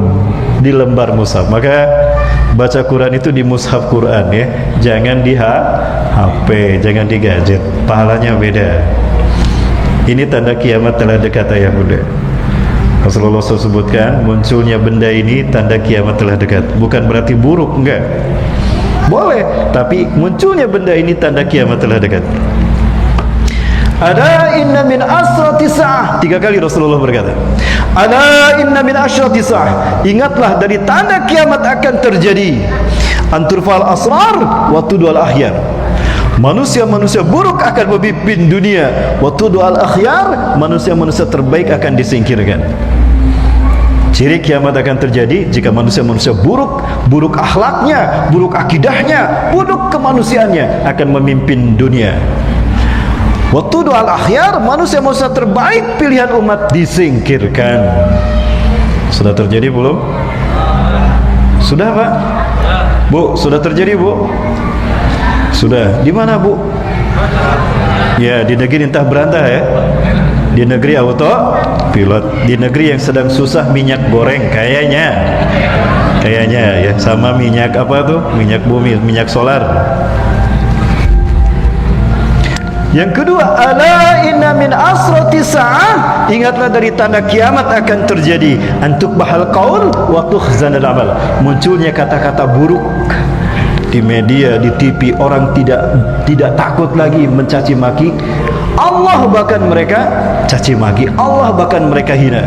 di lembar mushaf. Maka baca Quran itu di mushaf Quran ya, jangan di HP, jangan di gadget. Pahalanya beda. Ini tanda kiamat telah dekat ayah bunda. Rasulullah SAW sebutkan munculnya benda ini tanda kiamat telah dekat. Bukan berarti buruk, enggak. Boleh, tapi munculnya benda ini tanda kiamat telah dekat. Ada inna min asrati sa'ah. 3 kali Rasulullah berkata, ada inna min asrati sa'ah. Ingatlah dari tanda kiamat akan terjadi. Anturfal asrar wa tudwal ahyar. Manusia-manusia buruk akan memimpin dunia. Wa tudwal akhyar. Manusia-manusia terbaik akan disingkirkan. Ciri kiamat akan terjadi jika manusia-manusia buruk, buruk akhlaknya, buruk akidahnya, buruk kemanusiaannya akan memimpin dunia. Waktu doa al-akhyar, manusia-manusia terbaik pilihan umat disingkirkan. Sudah terjadi belum? Sudah Pak? Bu, sudah terjadi Bu? Sudah. Di mana Bu? Ya, di negeri entah berantah ya. Di negeri auto pilot, di negeri yang sedang susah minyak goreng kayaknya ya, sama minyak apa tuh? Minyak bumi, minyak solar. Yang kedua, ala inna min asrati sa'ah. Ingatlah dari tanda kiamat akan terjadi antuk bahal qaul wa tukhzanal amal. Munculnya kata-kata buruk di media, di TV. Orang tidak takut lagi mencaci maki Allah, bahkan mereka caci maki Allah, bahkan mereka hina.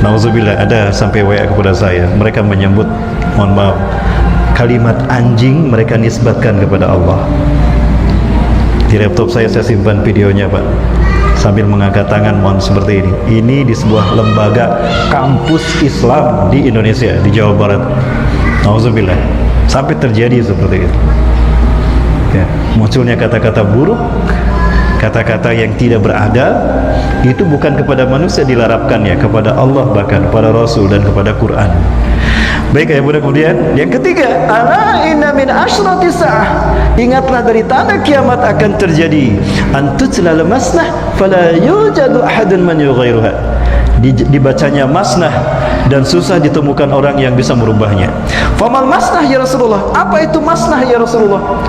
Nauzubillah, ada sampai WA kepada saya, mereka menyebut, mohon maaf, kalimat anjing mereka nisbatkan kepada Allah. Di laptop saya simpan videonya Pak, sambil mengangkat tangan mohon seperti ini. Ini di sebuah lembaga kampus Islam di Indonesia, di Jawa Barat. Nauzubillah, sampai terjadi seperti itu ya. Munculnya kata-kata buruk, kata-kata yang tidak beradab. Itu bukan kepada manusia dilarapkan ya, kepada Allah, bahkan kepada Rasul dan kepada Quran. Baik ya bunda. Kemudian yang ketiga, ala inna min asyrati sa'ah. Ingatlah dari tanda kiamat akan terjadi antutla masnah fala yujadu ahadun man yughayruha. Dibacanya masnah dan susah ditemukan orang yang bisa merubahnya. Famal masnah ya Rasulullah? Apa itu masnah ya Rasulullah?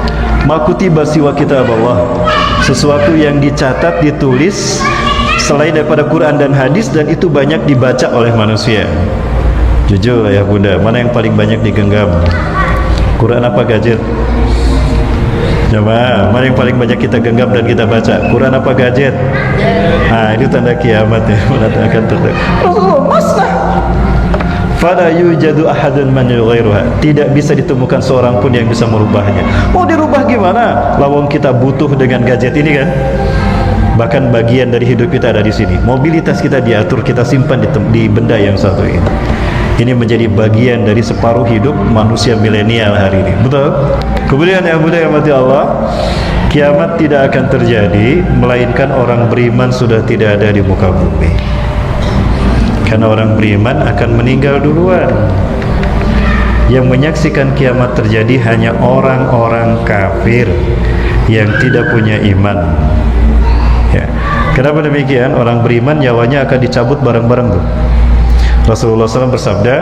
Makutiba siwa kitab Allah. Sesuatu yang dicatat, ditulis selain daripada Quran dan hadis, dan itu banyak dibaca oleh manusia. Jujur ya bunda, mana yang paling banyak digenggam? Quran apa gadget? Coba, mana yang paling banyak kita genggam dan kita baca? Quran apa gadget? Nah, itu tanda kiamat ya, akan terjadi. Rasulullah masnah fala yujadu ahadun man yughayruha. Tidak bisa ditemukan seorang pun yang bisa merubahnya. Mau dirubah gimana? Lawang kita butuh dengan gadget ini kan? Bahkan bagian dari hidup kita ada di sini. Mobilitas kita diatur, kita simpan di benda yang satu ini. Ini menjadi bagian dari separuh hidup manusia milenial hari ini. Betul? Kemudian yang mulia yang mati Allah, kiamat tidak akan terjadi melainkan orang beriman sudah tidak ada di muka bumi. Karena orang beriman akan meninggal duluan. Yang menyaksikan kiamat terjadi hanya orang-orang kafir yang tidak punya iman ya. Kenapa demikian? Orang beriman nyawanya akan dicabut bareng-bareng tuh. Rasulullah SAW bersabda,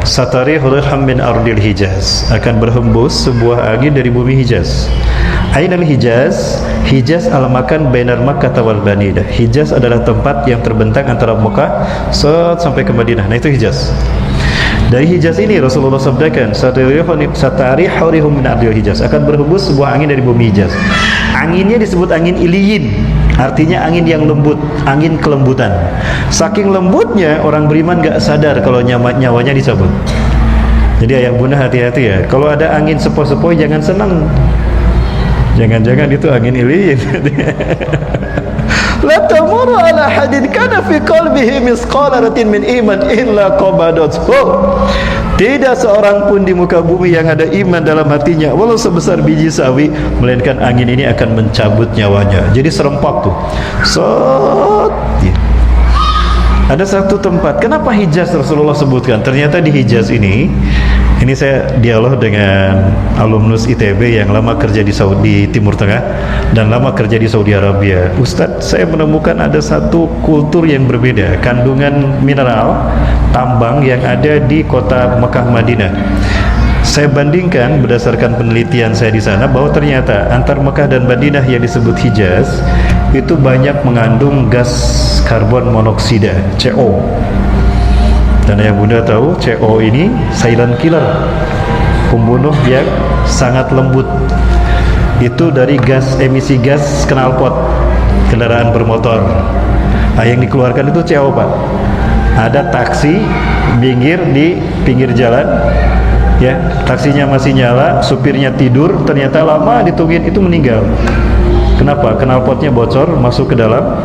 satarihul ham min ardil Hijaz. Akan berhembus sebuah angin dari bumi Hijaz. Ainal Hijaz? Hijaz alamakan bainar Makkah wal Banidah. Hijaz adalah tempat yang terbentang antara Makkah sampai ke Madinah. Nah itu Hijaz. Dari Hijaz ini Rasulullah sabdakan, satarihul min ardil Hijaz. Akan berhembus sebuah angin dari bumi Hijaz. Anginnya disebut angin iliyin, artinya angin yang lembut, angin kelembutan. Saking lembutnya orang beriman gak sadar kalau nyawanya dicabut. Jadi ayah bunda hati-hati ya, kalau ada angin sepoi-sepoi jangan senang. Jangan-jangan itu angin iliyin. La tamuru ala hadin kana fi qalbihi misqala ratin min iman illa qabadathu. Tidak seorang pun di muka bumi yang ada iman dalam hatinya, walau sebesar biji sawi, melainkan angin ini akan mencabut nyawanya. Jadi serempak tuh. Ya. Ada satu tempat, kenapa Hijaz Rasulullah sebutkan? Ternyata di Hijaz ini Ini saya dialog dengan alumnus ITB yang lama kerja di Saudi Timur Tengah dan lama kerja di Saudi Arabia. Ustadz, saya menemukan ada satu kultur yang berbeda, kandungan mineral tambang yang ada di kota Mekah Madinah. Saya bandingkan berdasarkan penelitian saya di sana bahwa ternyata antar Mekah dan Madinah yang disebut Hijaz itu banyak mengandung gas karbon monoksida, CO. Dan ayah bunda tahu CO ini silent killer, pembunuh yang sangat lembut. Itu dari emisi gas knalpot kendaraan bermotor. Nah, yang dikeluarkan itu CO, Pak. Ada taksi minggir di pinggir jalan, ya, taksinya masih nyala, supirnya tidur, ternyata lama ditungguin itu meninggal. Kenapa? Knalpotnya bocor, masuk ke dalam,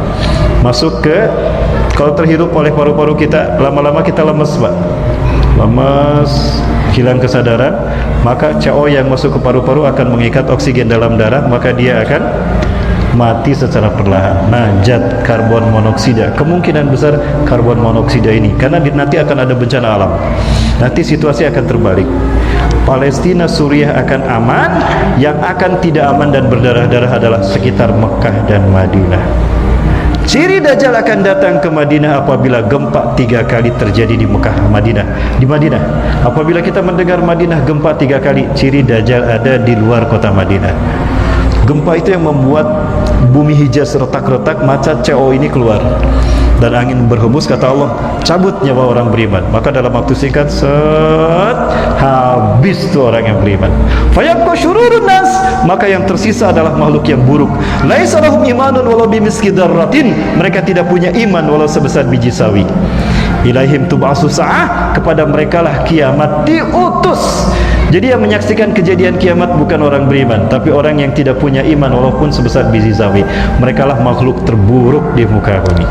masuk ke, kalau terhirup oleh paru-paru kita, lama-lama kita lemes, Pak. Lemes, hilang kesadaran, maka CO yang masuk ke paru-paru akan mengikat oksigen dalam darah, maka dia akan mati secara perlahan. Nah, zat karbon monoksida, kemungkinan besar karbon monoksida ini, karena nanti akan ada bencana alam. Nanti situasi akan terbalik. Palestina, Suriah akan aman, yang akan tidak aman dan berdarah-darah adalah sekitar Mekah dan Madinah. Ciri Dajjal akan datang ke Madinah apabila gempa 3 kali terjadi di Mekah, Madinah. Di Madinah, apabila kita mendengar Madinah gempa 3 kali, ciri Dajjal ada di luar kota Madinah. Gempa itu yang membuat bumi Hijaz retak-retak, maka CO ini keluar dan angin berhembus, kata Allah, cabut nyawa orang beriman. Maka dalam waktu singkat, habis tuh orang yang beriman. Fayabqa syururun nas, maka yang tersisa adalah makhluk yang buruk. Laisa lahum imanun walau bimiski dzarratin, mereka tidak punya iman walau sebesar biji sawi. Ilaihim tub'asu sa'ah, kepada merekalah kiamat diutus. Jadi yang menyaksikan kejadian kiamat bukan orang beriman, tapi orang yang tidak punya iman walaupun sebesar biji sawi. Merekalah makhluk terburuk di muka bumi.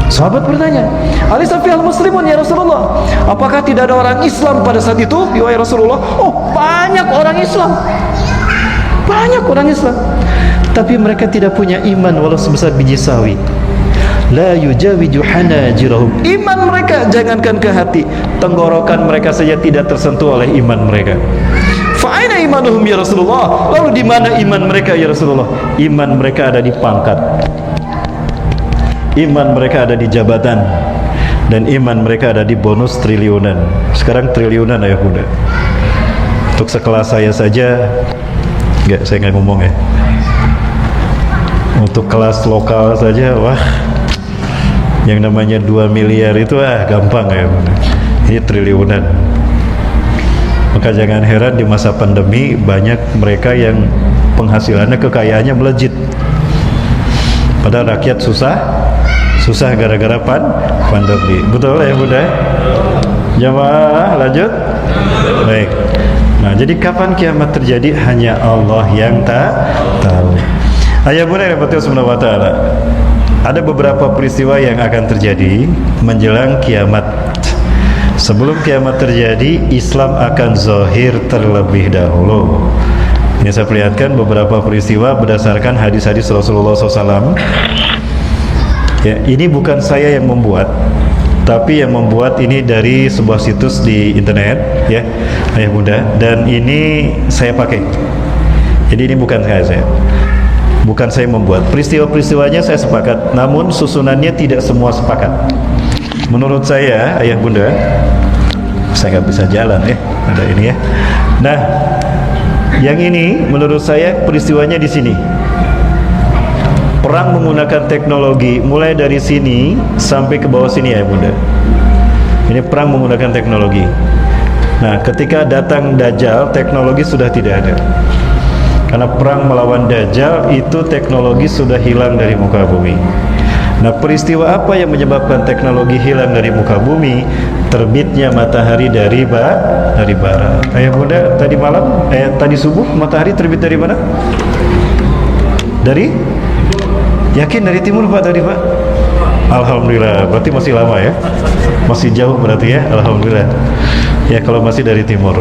Sahabat bertanya, "Alisa fihal muslimun ya Rasulullah?" Apakah tidak ada orang Islam pada saat itu, ya Rasulullah? Oh, banyak orang Islam. Banyak orang Islam. Tapi mereka tidak punya iman walau sebesar biji sawi. La yujawiju hanajirahum. Iman mereka jangankan ke hati, tenggorokan mereka saja tidak tersentuh oleh iman mereka. Fa aina imanuhum ya Rasulullah? Lalu di mana iman mereka ya Rasulullah? Iman mereka ada di pangkat. Iman mereka ada di jabatan, dan iman mereka ada di bonus triliunan. Sekarang triliunan ya bunda. Untuk sekelas saya saja, saya nggak ngomong ya. Untuk kelas lokal saja, wah, yang namanya 2 miliar itu gampang ya bunda. Ini triliunan. Maka jangan heran di masa pandemi banyak mereka yang penghasilannya, kekayaannya melejit. Padahal rakyat susah gara-gara pandemi. Betul ya bunda? Jamaah lanjut. Baik. Nah, jadi kapan kiamat terjadi hanya Allah yang tahu. Ayah bunda yang betul subhanahu wa ta'ala, ada beberapa peristiwa yang akan terjadi menjelang kiamat. Sebelum kiamat terjadi, Islam akan zahir terlebih dahulu. Ini saya perlihatkan beberapa peristiwa berdasarkan hadis-hadis Rasulullah SAW. Ya, ini bukan saya yang membuat, tapi yang membuat ini dari sebuah situs di internet, ya, ayah bunda, dan ini saya pakai. Jadi ini bukan bukan saya membuat. Peristiwa-peristiwanya saya sepakat, namun susunannya tidak semua sepakat. Menurut saya, ayah bunda, saya nggak bisa jalan ya, ada ini ya. Nah, yang ini menurut saya peristiwanya di sini. Perang menggunakan teknologi mulai dari sini sampai ke bawah sini ya bunda. Ini perang menggunakan teknologi. Nah, ketika datang Dajjal, teknologi sudah tidak ada. Karena perang melawan Dajjal itu teknologi sudah hilang dari muka bumi. Nah, peristiwa apa yang menyebabkan teknologi hilang dari muka bumi? Terbitnya matahari dari barat. Ayah bunda, tadi subuh matahari terbit dari mana? Yakin dari timur Pak tadi Pak? Alhamdulillah, berarti masih lama ya? Masih jauh berarti ya? Alhamdulillah. Ya kalau masih dari timur.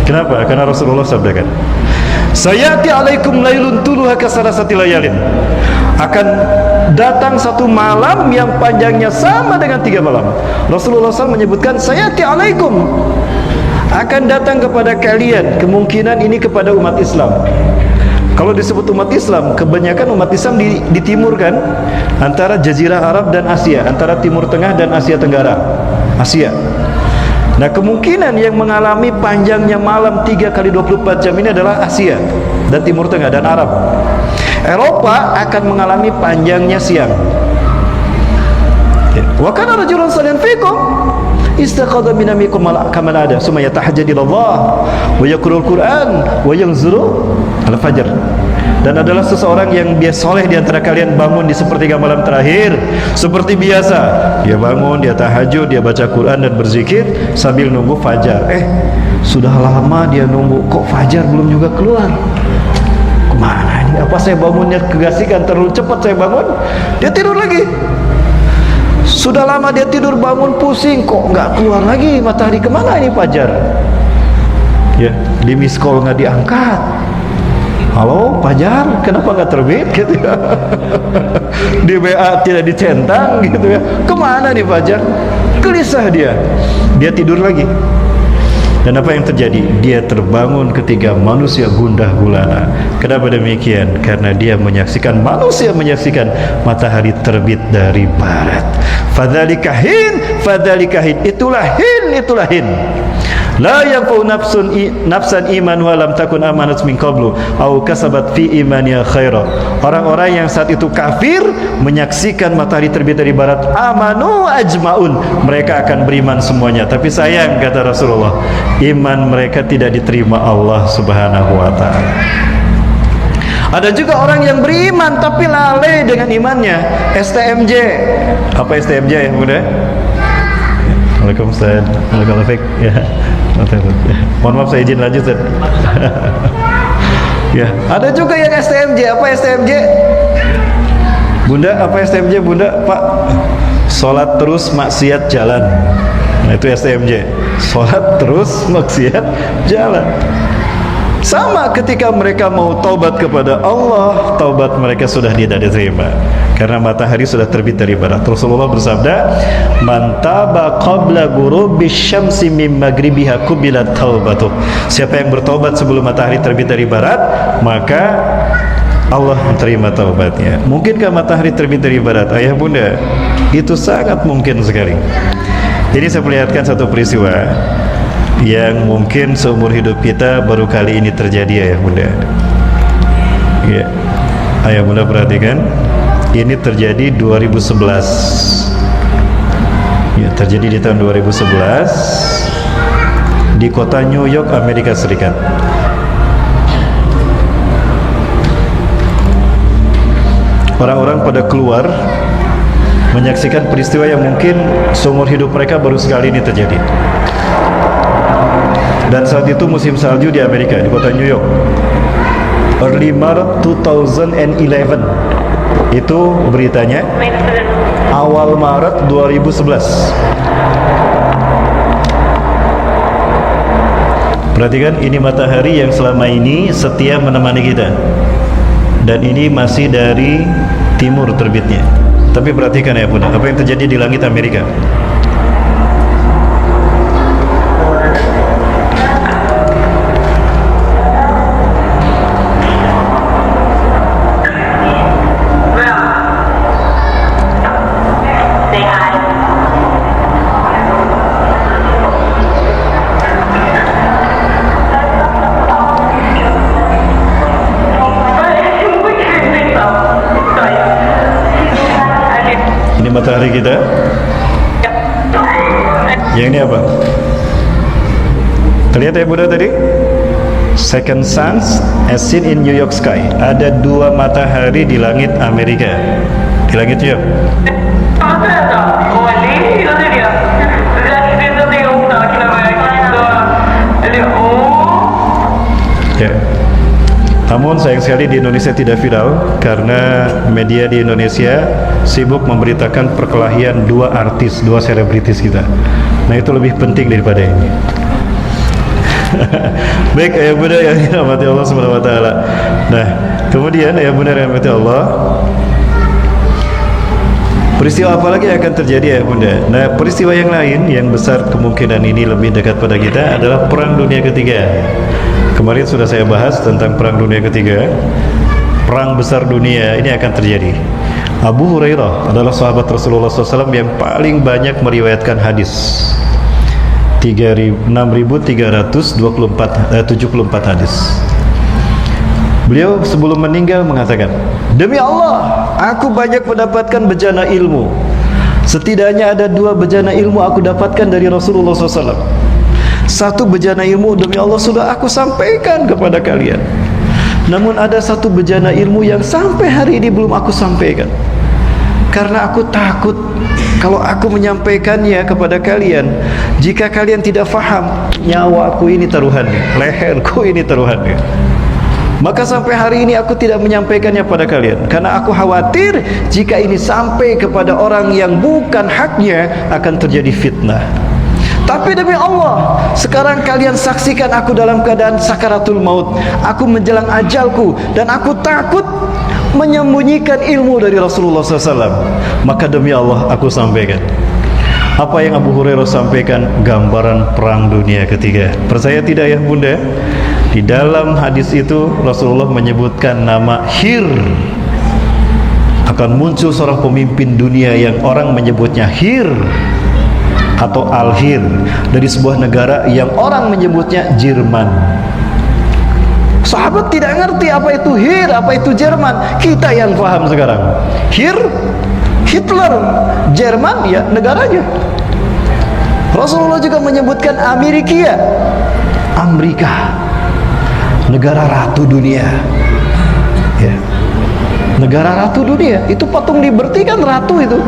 Kenapa? Karena Rasulullah sabdakan, "Sayati alaikum lailun tuluha kasalasati layalin." Akan datang satu malam yang panjangnya sama dengan 3 malam. Rasulullah SAW menyebutkan sayati alaikum. akan datang kepada kalian. Kemungkinan ini kepada umat Islam. Kalau disebut umat Islam, kebanyakan umat Islam di timur kan, antara Jazirah Arab dan Asia, antara Timur Tengah dan Asia Tenggara, Asia. Nah, kemungkinan yang mengalami panjangnya malam 3 kali 24 jam ini adalah Asia dan Timur Tengah dan Arab. Eropa akan mengalami panjangnya siang. Wa kana rajulun salihan fikum istaqadha min amikum kama ada summa yatahajjadu ilallah wa yaqra'ul Qur'an wa yanzuru al-fajr. Dan adalah seseorang yang biasa soleh di antara kalian bangun di sepertiga malam terakhir seperti biasa. Dia bangun, dia tahajud, dia baca Quran dan berzikir sambil nunggu fajar. Sudah lama dia nunggu, kok fajar belum juga keluar. Kemana ini? Apa saya bangunnya kegasikan, terlalu cepat saya bangun? Dia tidur lagi. Sudah lama dia tidur, bangun pusing, kok nggak keluar lagi matahari, kemana ini fajar? Ya, di miss call nggak diangkat. Halo Fajar, kenapa nggak terbit gitu ya? Di WA tidak dicentang gitu ya. Kemana nih Fajar? Gelisah dia. Dia tidur lagi. Dan apa yang terjadi? Dia terbangun ketika manusia gundah gulana. Kenapa demikian? Karena dia menyaksikan, manusia menyaksikan matahari terbit dari barat. Fadzalika hin, fadzalika hin. Itulah hin. La yanfa'u nafsan iman wa lam takun amanat min qablu au kasabat fi imaniha khaira. Orang-orang yang saat itu kafir menyaksikan matahari terbit dari barat, amanu ajmaun, mereka akan beriman semuanya. Tapi sayang, kata Rasulullah, iman mereka tidak diterima Allah Subhanahu wa taala. Ada juga orang yang beriman tapi lalai dengan imannya. STMJ. Apa STMJ ya, Bunda? Waalaikumsalam. Waalaikumsalam. Ya. Mohon maaf saya izin lanjut, Ustaz. Ya, ada juga yang STMJ. Apa STMJ? Bunda, apa STMJ, Bunda? Pak, sholat terus maksiat jalan. Nah, itu STMJ. Sholat terus maksiat jalan. Sama ketika mereka mau taubat kepada Allah, taubat mereka sudah tidak diterima karena matahari sudah terbit dari barat. Rasulullah bersabda, "Man taba qabla ghurubi syamsi min maghribiha qubilat taubatuh." Siapa yang bertobat sebelum matahari terbit dari barat, maka Allah menerima taubatnya. Mungkinkah matahari terbit dari barat, ayah bunda? Itu sangat mungkin sekali. Jadi saya perlihatkan satu peristiwa yang mungkin seumur hidup kita baru kali ini terjadi, ayah bunda. Ya, ayah bunda perhatikan, ini terjadi 2011. Ya, terjadi di tahun 2011 di kota New York, Amerika Serikat. Orang-orang pada keluar menyaksikan peristiwa yang mungkin seumur hidup mereka baru sekali ini terjadi. Dan saat itu musim salju di Amerika, di kota New York. Early Maret 2011. Itu beritanya. Awal Maret 2011. Perhatikan, ini matahari yang selama ini setia menemani kita. Dan ini masih dari timur terbitnya. Tapi perhatikan ya bunda, apa yang terjadi di langit Amerika. Matahari kita. Yang ini apa? Terlihat ya bunda tadi? Second suns as seen in New York sky. Ada dua matahari di langit Amerika, di langit New York. Ya. Namun sayang sekali di Indonesia tidak viral karena media di Indonesia sibuk memberitakan perkelahian dua artis, dua selebritis kita. Nah itu lebih penting daripada ini. Baik ayah bunda yang dirahmati Allah Subhanahu wa taala. Nah, kemudian ayah bunda yang dirahmati Allah, Peristiwa apa lagi yang akan terjadi ya bunda? Nah, peristiwa yang lain yang besar kemungkinan ini lebih dekat pada kita adalah Perang Dunia Ketiga. Kemarin sudah saya bahas tentang Perang Dunia Ketiga. Perang besar dunia ini akan terjadi. Abu Hurairah adalah sahabat Rasulullah SAW yang paling banyak meriwayatkan hadis. 6.374 hadis. Beliau sebelum meninggal mengatakan, demi Allah, aku banyak mendapatkan bejana ilmu. Setidaknya ada 2 bejana ilmu aku dapatkan dari Rasulullah SAW. Satu bejana ilmu demi Allah sudah aku sampaikan kepada kalian. Namun ada satu bejana ilmu yang sampai hari ini belum aku sampaikan. Karena aku takut kalau aku menyampaikannya kepada kalian, jika kalian tidak faham, nyawaku ini taruhannya, leherku ini taruhannya. Maka sampai hari ini aku tidak menyampaikannya pada kalian, karena aku khawatir jika ini sampai kepada orang yang bukan haknya akan terjadi fitnah. Tapi demi Allah, sekarang kalian saksikan aku dalam keadaan sakaratul maut, aku menjelang ajalku, dan aku takut menyembunyikan ilmu dari Rasulullah SAW. Maka demi Allah aku sampaikan. Apa yang Abu Hurairah sampaikan? Gambaran Perang Dunia Ketiga. Percaya tidak ya bunda? Di dalam hadis itu Rasulullah menyebutkan nama Hir. Akan muncul seorang pemimpin dunia yang orang menyebutnya Hir atau Al-Hir, dari sebuah negara yang orang menyebutnya Jerman. Sahabat tidak ngerti apa itu Hir, apa itu Jerman. Kita yang paham sekarang. Hir, Hitler, Jerman, ya negaranya. Rasulullah juga menyebutkan Amerika, negara ratu dunia. Ya. Negara ratu dunia, itu patung Liberty kan ratu itu.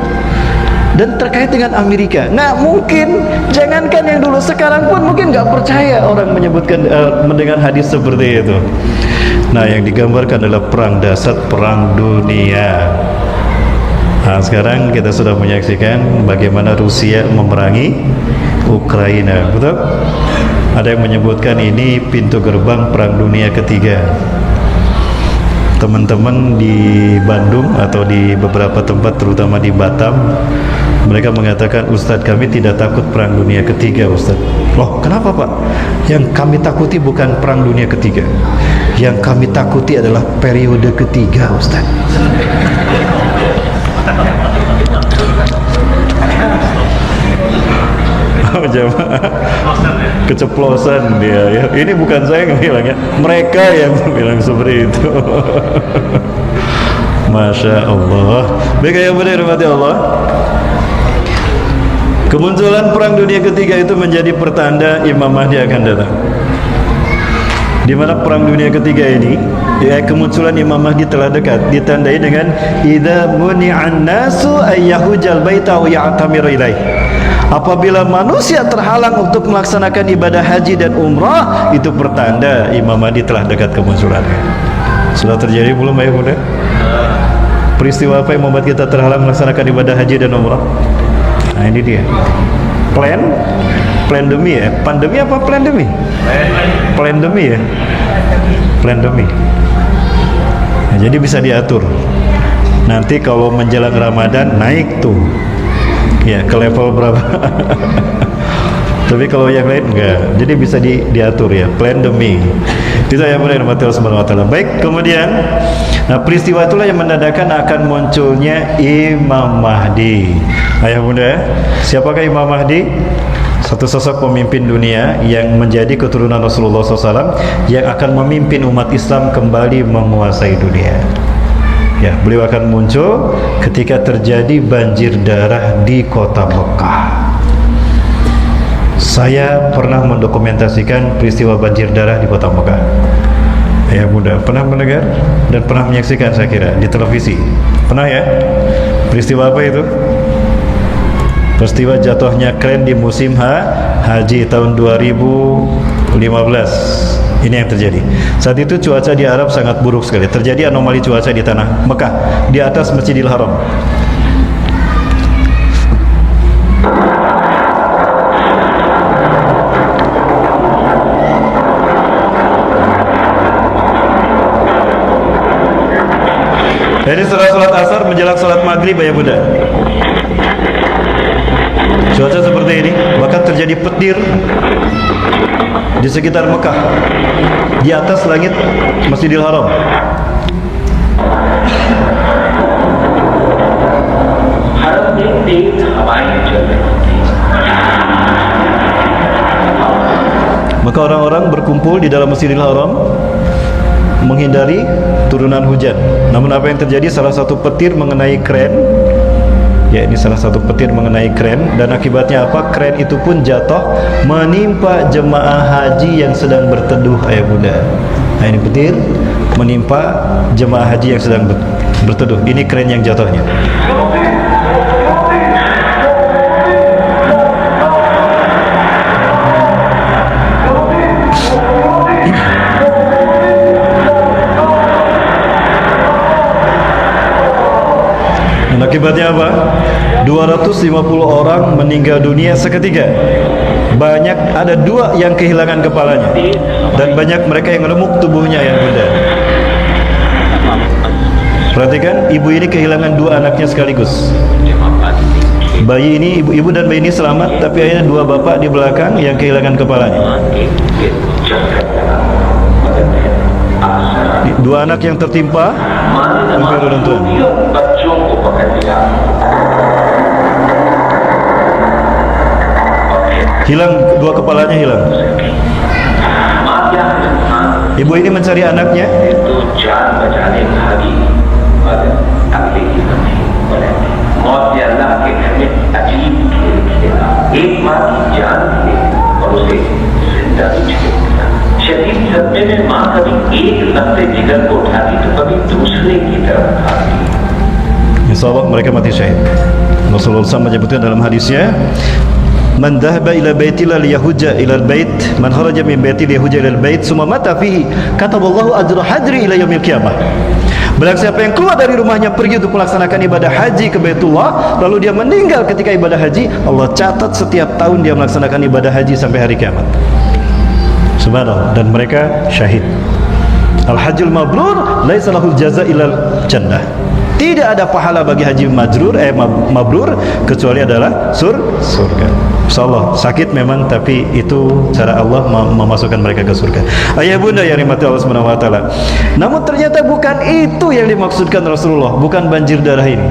Dan terkait dengan Amerika. Nah mungkin jangankan yang dulu, sekarang pun mungkin nggak percaya orang menyebutkan mendengar hadis seperti itu. Nah yang digambarkan adalah perang dahsyat, perang dunia. Nah sekarang kita sudah menyaksikan bagaimana Rusia memerangi Ukraina, betul? Ada yang menyebutkan ini pintu gerbang perang dunia ketiga. Teman-teman di Bandung atau di beberapa tempat, terutama di Batam, mereka mengatakan, Ustadz kami tidak takut perang dunia ketiga Ustadz. Loh kenapa Pak? Yang kami takuti bukan perang dunia ketiga, yang kami takuti adalah periode ketiga Ustadz. Jamaah keceplosan dia ya. Ini bukan saya yang bilang ya, mereka yang bilang seperti itu. Masya Allah. Baik yang dirahmati Allah, kemunculan perang dunia ketiga itu menjadi pertanda Imam Mahdi akan datang. Di mana perang dunia ketiga ini, ya, kemunculan Imam Mahdi telah dekat, ditandai dengan idza muni'an nasu ayyahujal baita wa ya'tamiru ilaih. Apabila manusia terhalang untuk melaksanakan ibadah haji dan umrah, itu pertanda Imam Mahdi telah dekat kemunculannya. Sudah terjadi belum ya bunda? Peristiwa apa yang membuat kita terhalang melaksanakan ibadah haji dan umrah? Nah ini dia. Pandemi ya? Pandemi apa pandemi? Pandemi ya? Pandemi. Nah, jadi bisa diatur. Nanti kalau menjelang Ramadan naik tuh. Ya, ke level berapa? Tapi kalau yang lain enggak. Jadi bisa diatur ya, pandemi. Itu yang benar Allah Subhanahu wa taala. Baik, kemudian nah peristiwa itulah yang menandakan akan munculnya Imam Mahdi. Ayah bunda, siapakah Imam Mahdi? Satu sosok pemimpin dunia yang menjadi keturunan Rasulullah SAW, yang akan memimpin umat Islam kembali menguasai dunia. Ya, beliau akan muncul ketika terjadi banjir darah di kota Mekah. Saya pernah mendokumentasikan peristiwa banjir darah di kota Mekah. Ya bunda, pernah mendengar dan pernah menyaksikan saya kira di televisi. Pernah ya? Peristiwa apa itu? Peristiwa jatuhnya kren di musim haji tahun 2015. Ini yang terjadi. Saat itu cuaca di Arab sangat buruk sekali. Terjadi anomali cuaca di tanah Mekah, di atas Masjidil Haram. Jadi setelah sholat asar menjelang sholat maghrib ya Bunda, cuaca seperti ini, bahkan terjadi petir di sekitar Mekah, di atas langit Masjidil Haram. Maka orang-orang berkumpul di dalam Masjidil Haram menghindari turunan hujan. Namun apa yang terjadi? Salah satu petir mengenai kren. Ya, ini salah satu petir mengenai kren, dan akibatnya apa? Kren itu pun jatuh menimpa jemaah haji yang sedang berteduh, ayah bunda. Nah, ini petir menimpa jemaah haji yang sedang berteduh. Ini kren yang jatuhnya. Dan akibatnya apa? 250 orang meninggal dunia seketika. Banyak, ada 2 yang kehilangan kepalanya, dan banyak mereka yang remuk tubuhnya yang bunda. Perhatikan, ibu ini kehilangan 2 anaknya sekaligus. Bayi ini, ibu dan bayi ini selamat, tapi akhirnya 2 bapak di belakang yang kehilangan kepalanya. 2 anak yang tertimpa hampir runtuh. Hilang, 2 kepalanya hilang. Ibu ini mencari anaknya. शदीद सदमे में माँ कभी एक लफ्ज़े जिगर को उठाती तो कभी दूसरे की तरफ उठाती। Insyaallah mereka mati syahid. Rasulullah SAW menyebutkan dalam hadisnya, man dhahaba ila baitillah liyahujja ila al-bait, man kharaja min baitillah liyahujja ila al-bait, summa mata fihi, kataballahu ajra hadri ila yaumil qiyamah. Barang siapa yang keluar dari rumahnya pergi untuk melaksanakan ibadah haji ke Baitullah, lalu dia meninggal ketika ibadah haji, Allah catat setiap tahun dia melaksanakan ibadah haji sampai hari kiamat. Subhanallah, dan mereka syahid. Al-hajjul mabrur laisa lahul jaza ilal jannah. Tidak ada pahala bagi haji mabrur kecuali adalah surga. Insyaallah sakit memang, tapi itu cara Allah memasukkan mereka ke surga. Ayah bunda yang dirahmati Allah Subhanahu wa taala. Namun ternyata bukan itu yang dimaksudkan Rasulullah, bukan banjir darah ini.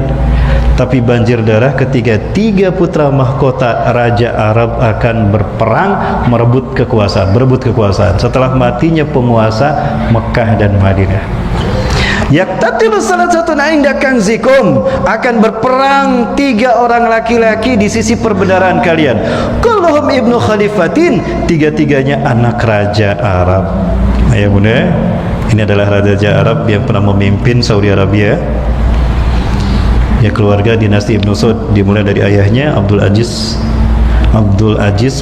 Tapi banjir darah ketika 3 putra mahkota Raja Arab akan berperang berebut kekuasaan setelah matinya penguasa Mekah dan Madinah. Yaktatilu salah satu inda kanzikum, akan berperang 3 orang laki-laki di sisi perbendaharaan kalian. Kulluhum ibnu khalifatin, 3-tiganya anak Raja Arab. Ayah bunda, ini adalah Raja Arab yang pernah memimpin Saudi Arabia. Ya, keluarga dinasti Ibnu Saud dimulai dari ayahnya Abdul Aziz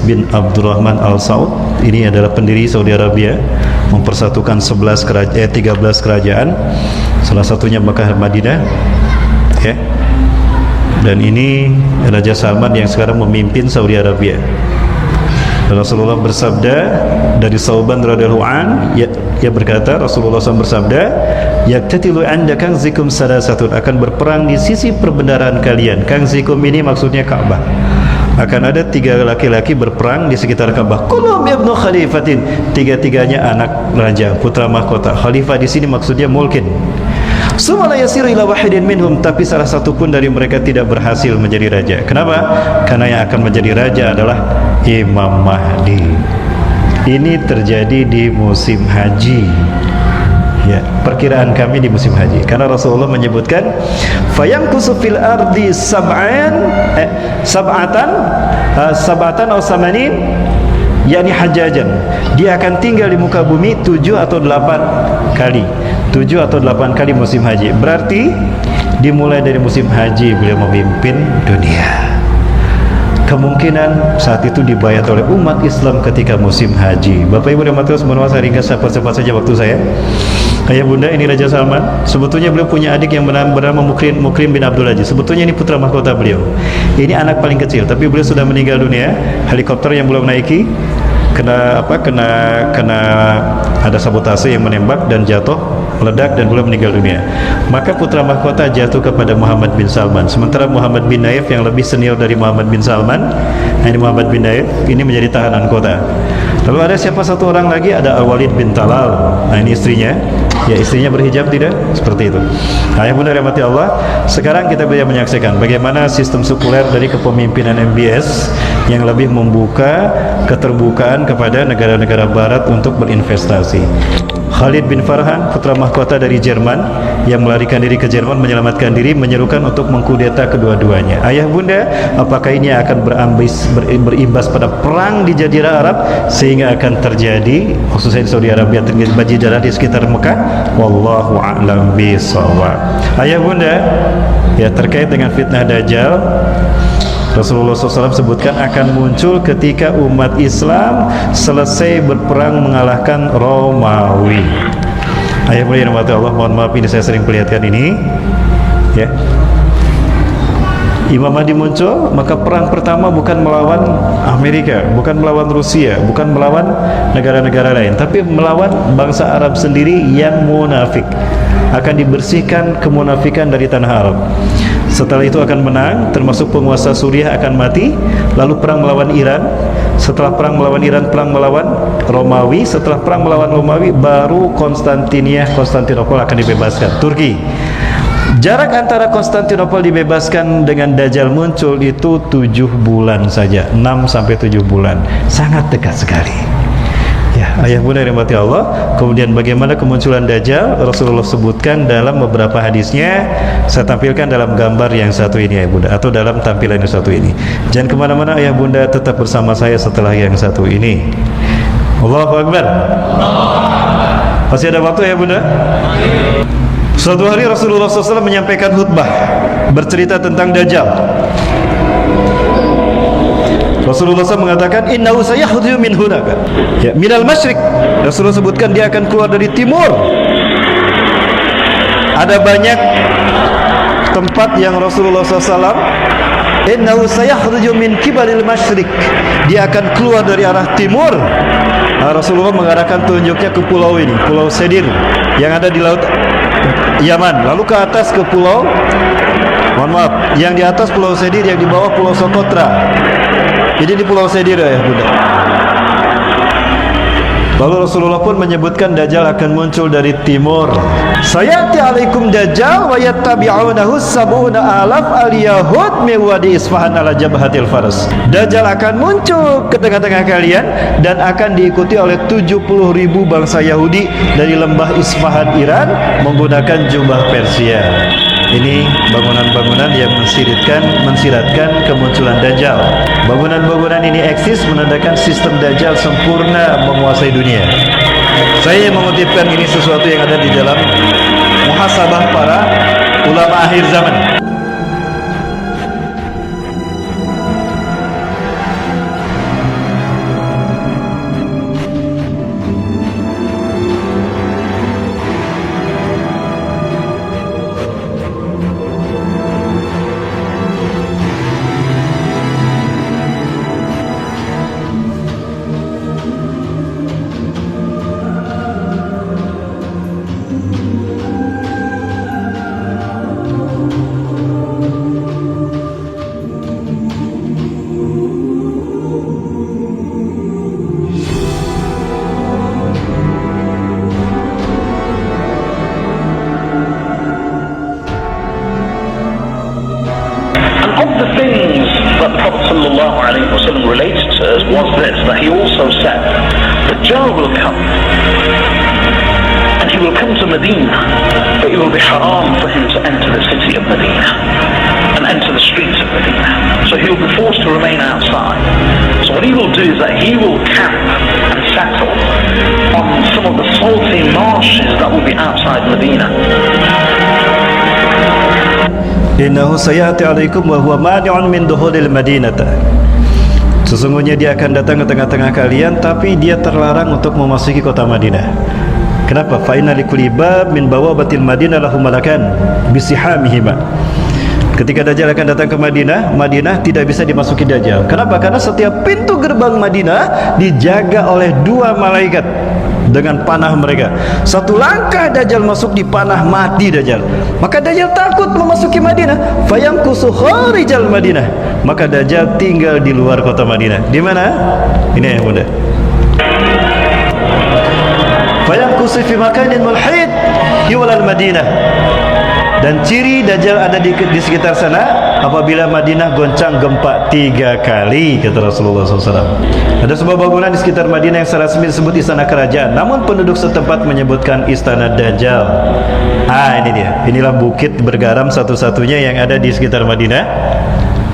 bin Abdurrahman Al Saud. Ini adalah pendiri Saudi Arabia, mempersatukan 13 kerajaan, salah satunya Mekah dan Madinah. Ya. Dan ini Raja Salman yang sekarang memimpin Saudi Arabia. Dan Rasulullah bersabda dari Sauban radhiyallahu an, ia berkata, Rasulullah SAW bersabda, yaktatilu anda kanzikum salasatun, akan berperang di sisi perbendaharaan kalian. Kanzikum ini maksudnya Ka'bah. Akan ada 3 laki-laki berperang di sekitar Ka'bah. Kulluhum ibnu khalifatin, 3-tiganya anak raja, putra mahkota. Khalifah di sini maksudnya mulkin. Summa la yasiru ila wahidin minhum, tapi salah satu pun dari mereka tidak berhasil menjadi raja. Kenapa? Karena yang akan menjadi raja adalah Imam Mahdi. Ini terjadi di musim haji. Ya, perkiraan kami di musim haji, karena Rasulullah menyebutkan fayamkusu fil ardi sab'atan aw samanin, yakni hajajan. Dia akan tinggal di muka bumi 7 atau 8 kali. 7 atau 8 kali musim haji. Berarti dimulai dari musim haji beliau memimpin dunia. Kemungkinan saat itu dibayat oleh umat Islam ketika musim haji. Bapak Ibu dan Matur semua, saya ringkas cepat saja waktu saya. Ayah bunda, ini Raja Salman. Sebetulnya beliau punya adik yang bernama Mukrim bin Abdul Aziz. Sebetulnya ini putra mahkota beliau. Ini anak paling kecil, tapi beliau sudah meninggal dunia. Helikopter yang beliau naiki kena ada sabotase yang menembak dan jatuh meledak dan beliau meninggal dunia. Maka putra mahkota jatuh kepada Muhammad bin Salman. Sementara Muhammad bin Naif yang lebih senior dari Muhammad bin Salman, ini Muhammad bin Naif, ini menjadi tahanan kota. Lalu ada siapa satu orang lagi, ada Al-Walid bin Talal. Nah, ini istrinya. Ya, istrinya berhijab tidak? Seperti itu. Ayah bunda rahmati Allah, sekarang kita bisa menyaksikan bagaimana sistem sekuler dari kepemimpinan MBS yang lebih membuka keterbukaan kepada negara-negara barat untuk berinvestasi. Khalid bin Farhan, putra mahkota dari Jerman yang melarikan diri ke Jerman, menyelamatkan diri, menyerukan untuk mengkudeta kedua-duanya. Ayah bunda, apakah ini akan berimbas pada perang di Jazirah Arab sehingga akan terjadi khususnya di Saudi Arabia, terjadi Jazirah di sekitar Mekah? Wallahu a'lam bishawab. Ayah bunda, ya terkait dengan fitnah Dajjal, Rasulullah SAW sebutkan akan muncul ketika umat Islam selesai berperang mengalahkan Romawi. Ayah bunda yang dirahmati Allah, mohon maaf ini saya sering perlihatkan ini, ya. Imam Mahdi muncul, maka perang pertama bukan melawan Amerika, bukan melawan Rusia, bukan melawan negara-negara lain, tapi melawan bangsa Arab sendiri yang munafik. Akan dibersihkan kemunafikan dari tanah Arab. Setelah itu akan menang, termasuk penguasa Suriah akan mati. Lalu perang melawan Iran. Setelah perang melawan Iran, perang melawan Romawi. Setelah perang melawan Romawi, baru Konstantinopel akan dibebaskan, Turki. Jarak antara Konstantinopel dibebaskan dengan Dajjal muncul itu 7 bulan saja, 6-7 bulan, sangat dekat sekali. Ya, ayah bunda yang dirahmati Allah. Kemudian bagaimana kemunculan Dajjal, Rasulullah sebutkan dalam beberapa hadisnya. Saya tampilkan dalam gambar yang satu ini, ayah bunda, atau dalam tampilan yang satu ini. Jangan kemana-mana ayah bunda, tetap bersama saya setelah yang satu ini. Allahu Akbar. Masih ada waktu ayah bunda? Suatu hari Rasulullah SAW menyampaikan khutbah bercerita tentang Dajjal. Rasulullah SAW mengatakan innahu sayakhruju min hunaka, ya, minal masyriq. Rasulullah sebutkan dia akan keluar dari timur. Ada banyak tempat yang Rasulullah SAW innahu sayakhruju min kibalil masyriq, dia akan keluar dari arah timur. Rasulullah mengarahkan tunjuknya ke pulau ini, Pulau Sedir yang ada di laut Yaman, lalu ke atas ke pulau, mohon maaf, yang di atas Pulau Sedir, yang di bawah Pulau Socotra. Jadi di Pulau Sedir ya bunda. Lalu Rasulullah pun menyebutkan Dajjal akan muncul dari timur. Sayati alaikum Dajjal wa yattabi'unahu sab'una alaf al-yahud min wadi Isfahan ala jabhatil faras. Dajjal akan muncul ke tengah-tengah kalian dan akan diikuti oleh 70.000 bangsa Yahudi dari lembah Isfahan Iran menggunakan jubah Persia. Ini bangunan-bangunan yang mensiratkan kemunculan Dajjal. Bangunan-bangunan ini eksis menandakan sistem Dajjal sempurna menguasai dunia. Saya mengutipkan ini sesuatu yang ada di dalam muhasabah para ulama akhir zaman. relates to us was this, that he also said, the Dajjal will come, and he will come to Medina, but it will be haram for him to enter the city of Medina, and enter the streets of Medina. So he will be forced to remain outside. So what he will do is that he will camp and settle on some of the salty marshes that will be outside Medina. Innahu sayati alaikum wa huwa mani'un min duhulil madinata. Sesungguhnya dia akan datang ke tengah-tengah kalian, tapi dia terlarang untuk memasuki kota Madinah. Kenapa? Fa inna likulli bab min bawabatil Madinah lahu malakan bisihamihima. Ketika Dajjal akan datang ke Madinah, Madinah tidak bisa dimasuki Dajjal. Kenapa? Karena setiap pintu gerbang Madinah dijaga oleh 2 malaikat. dengan panah mereka. Satu langkah Dajjal masuk di panah, mati Dajjal. Maka Dajjal takut memasuki Madinah. Fayamkusu kharijal Madinah. Maka Dajjal tinggal di luar kota Madinah. Di mana? Ini yang mudah. Fayamkusu fi makanin mulhid hiwalal Madinah. Dan ciri Dajjal ada di sekitar sana apabila Madinah goncang gempa 3 kali, kata Rasulullah SAW. Ada sebuah bangunan di sekitar Madinah yang secara resmi disebut istana kerajaan, namun penduduk setempat menyebutkan istana Dajjal. Ini dia. Inilah bukit bergaram satu-satunya yang ada di sekitar Madinah,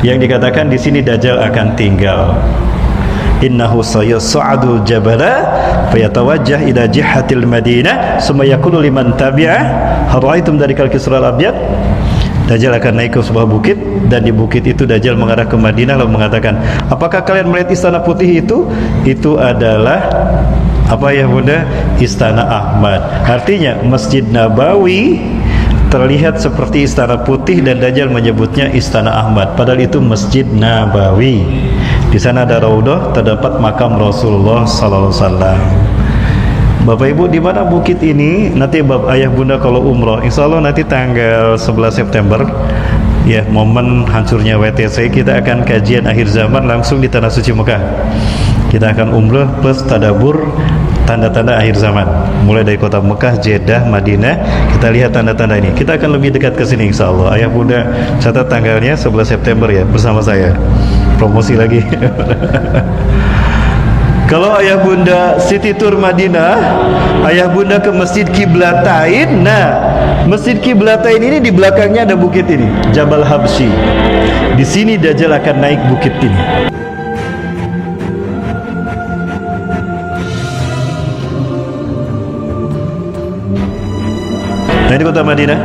yang dikatakan di sini Dajjal akan tinggal. Innahu sayas'adul jabala fayatawajjah ila jihatil Madinah summa yaqulu liman tabi'ah haraitum dari kisral abyad. Dajjal akan naik ke sebuah bukit, dan di bukit itu Dajjal mengarah ke Madinah lalu mengatakan, apakah kalian melihat istana putih itu? Itu adalah apa ya bunda? Istana Ahmad. Artinya Masjid Nabawi terlihat seperti istana putih dan Dajjal menyebutnya istana Ahmad, padahal itu Masjid Nabawi. Di sana ada raudhah, terdapat makam Rasulullah sallallahu alaihi wasallam. Bapak Ibu, di mana bukit ini? Nanti ayah bunda kalau umroh, insya Allah nanti tanggal 11 September ya, momen hancurnya WTC, kita akan kajian akhir zaman langsung di Tanah Suci Mekah. Kita akan umroh plus tadabur tanda-tanda akhir zaman, mulai dari kota Mekah, Jeddah, Madinah. Kita lihat tanda-tanda ini. Kita akan lebih dekat ke sini insya Allah. Ayah bunda catat tanggalnya 11 September ya, bersama saya. Promosi lagi. Kalau ayah bunda City Tour Madinah, ayah bunda ke Masjid Qiblatain. Nah, Masjid Qiblatain ini di belakangnya ada bukit ini, Jabal Habsyi. Di sini Dajjal akan naik bukit ini. Nah, ini kota Madinah.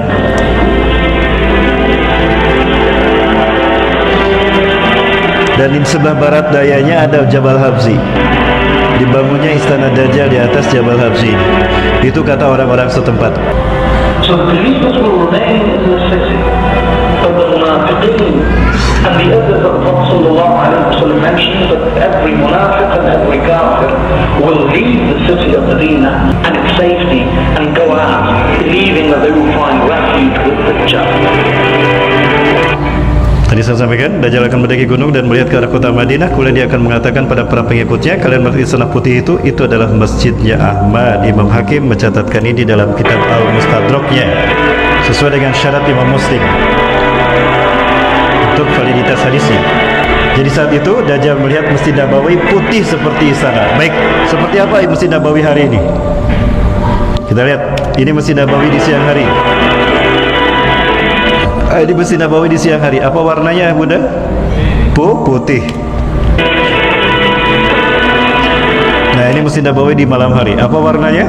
Dan di sebelah barat dayanya ada Jabal Habsyi. Dibangunnya istana Dajjal di atas Jabal Habsyi. Itu kata orang-orang setempat. So the believers will remain in the city, but the munafiqeen and the others that the Prophet ﷺ mentioned that every munafiq and every kafir will leave the city of Medina and its safety and go out, believing that they will find refuge with the Dajjal. Tadi saya sampaikan, Dajjal akan mendaki gunung dan melihat ke arah kota Madinah. Kemudian dia akan mengatakan pada para pengikutnya, kalian melihat istana putih itu adalah masjidnya Ahmad. Imam Hakim mencatatkan ini di dalam kitab Al-Mustadraknya sesuai dengan syarat Imam Muslim untuk validitas hadisnya. Jadi saat itu Dajjal melihat Masjid Nabawi putih seperti istana. Baik, seperti apa Masjid Nabawi hari ini? Kita lihat, ini Masjid Nabawi di siang hari. Di Masjid Nabawi di siang hari, apa warnanya bunda? Putih. Nah, ini Masjid Nabawi di malam hari, apa warnanya?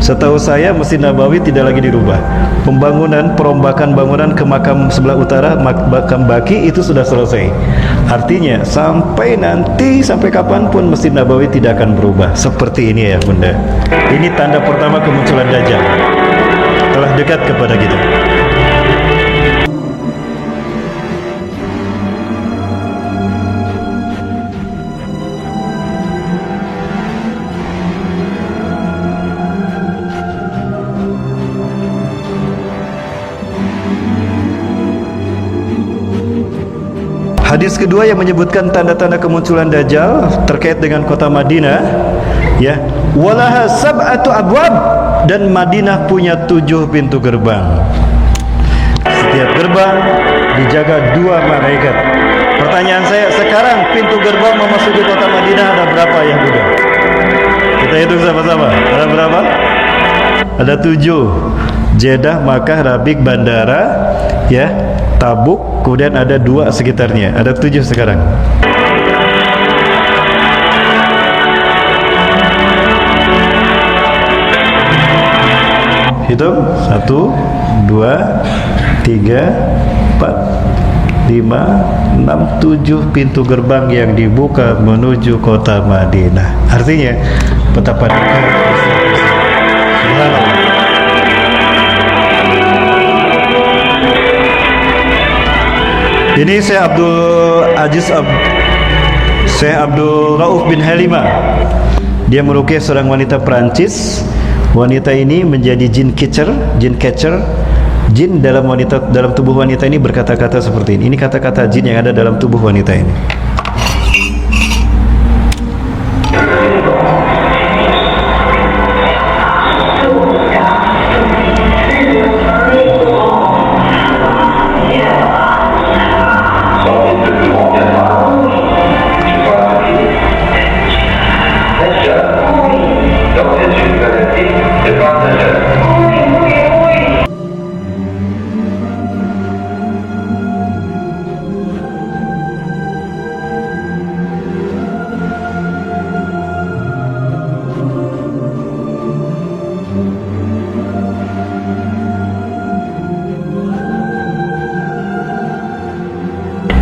Setahu saya Masjid Nabawi tidak lagi dirubah. Pembangunan, perombakan bangunan ke makam sebelah utara, makam Baqi itu sudah selesai. Artinya sampai nanti, sampai kapanpun Masjid Nabawi tidak akan berubah. Seperti ini ya bunda. Ini tanda pertama kemunculan Dajjal, telah dekat kepada kita. Hadis kedua yang menyebutkan tanda-tanda kemunculan Dajjal terkait dengan kota Madinah, ya, walaha sab'atu abwab, dan Madinah punya 7 pintu gerbang. Setiap gerbang dijaga 2 malaikat. Pertanyaan saya, sekarang pintu gerbang memasuki kota Madinah ada berapa yang buka? Kita hitung sama-sama. Ada berapa? Ada 7. Jeddah, Makkah, Rabik, bandara, ya, Tabuk, kemudian ada 2 sekitarnya, ada 7 sekarang. Hitung 1, 2, 3, 4, 5, 6, 7 pintu gerbang yang dibuka menuju kota Madinah. Artinya betapa dekat. Subhanallah. Ini Syekh Abdul Aziz Syekh Abdul Rauf bin Halimah Dia meruqyah seorang wanita Perancis. Wanita ini menjadi jin catcher. Jin dalam tubuh wanita ini berkata-kata seperti ini. Ini kata-kata jin yang ada dalam tubuh wanita ini.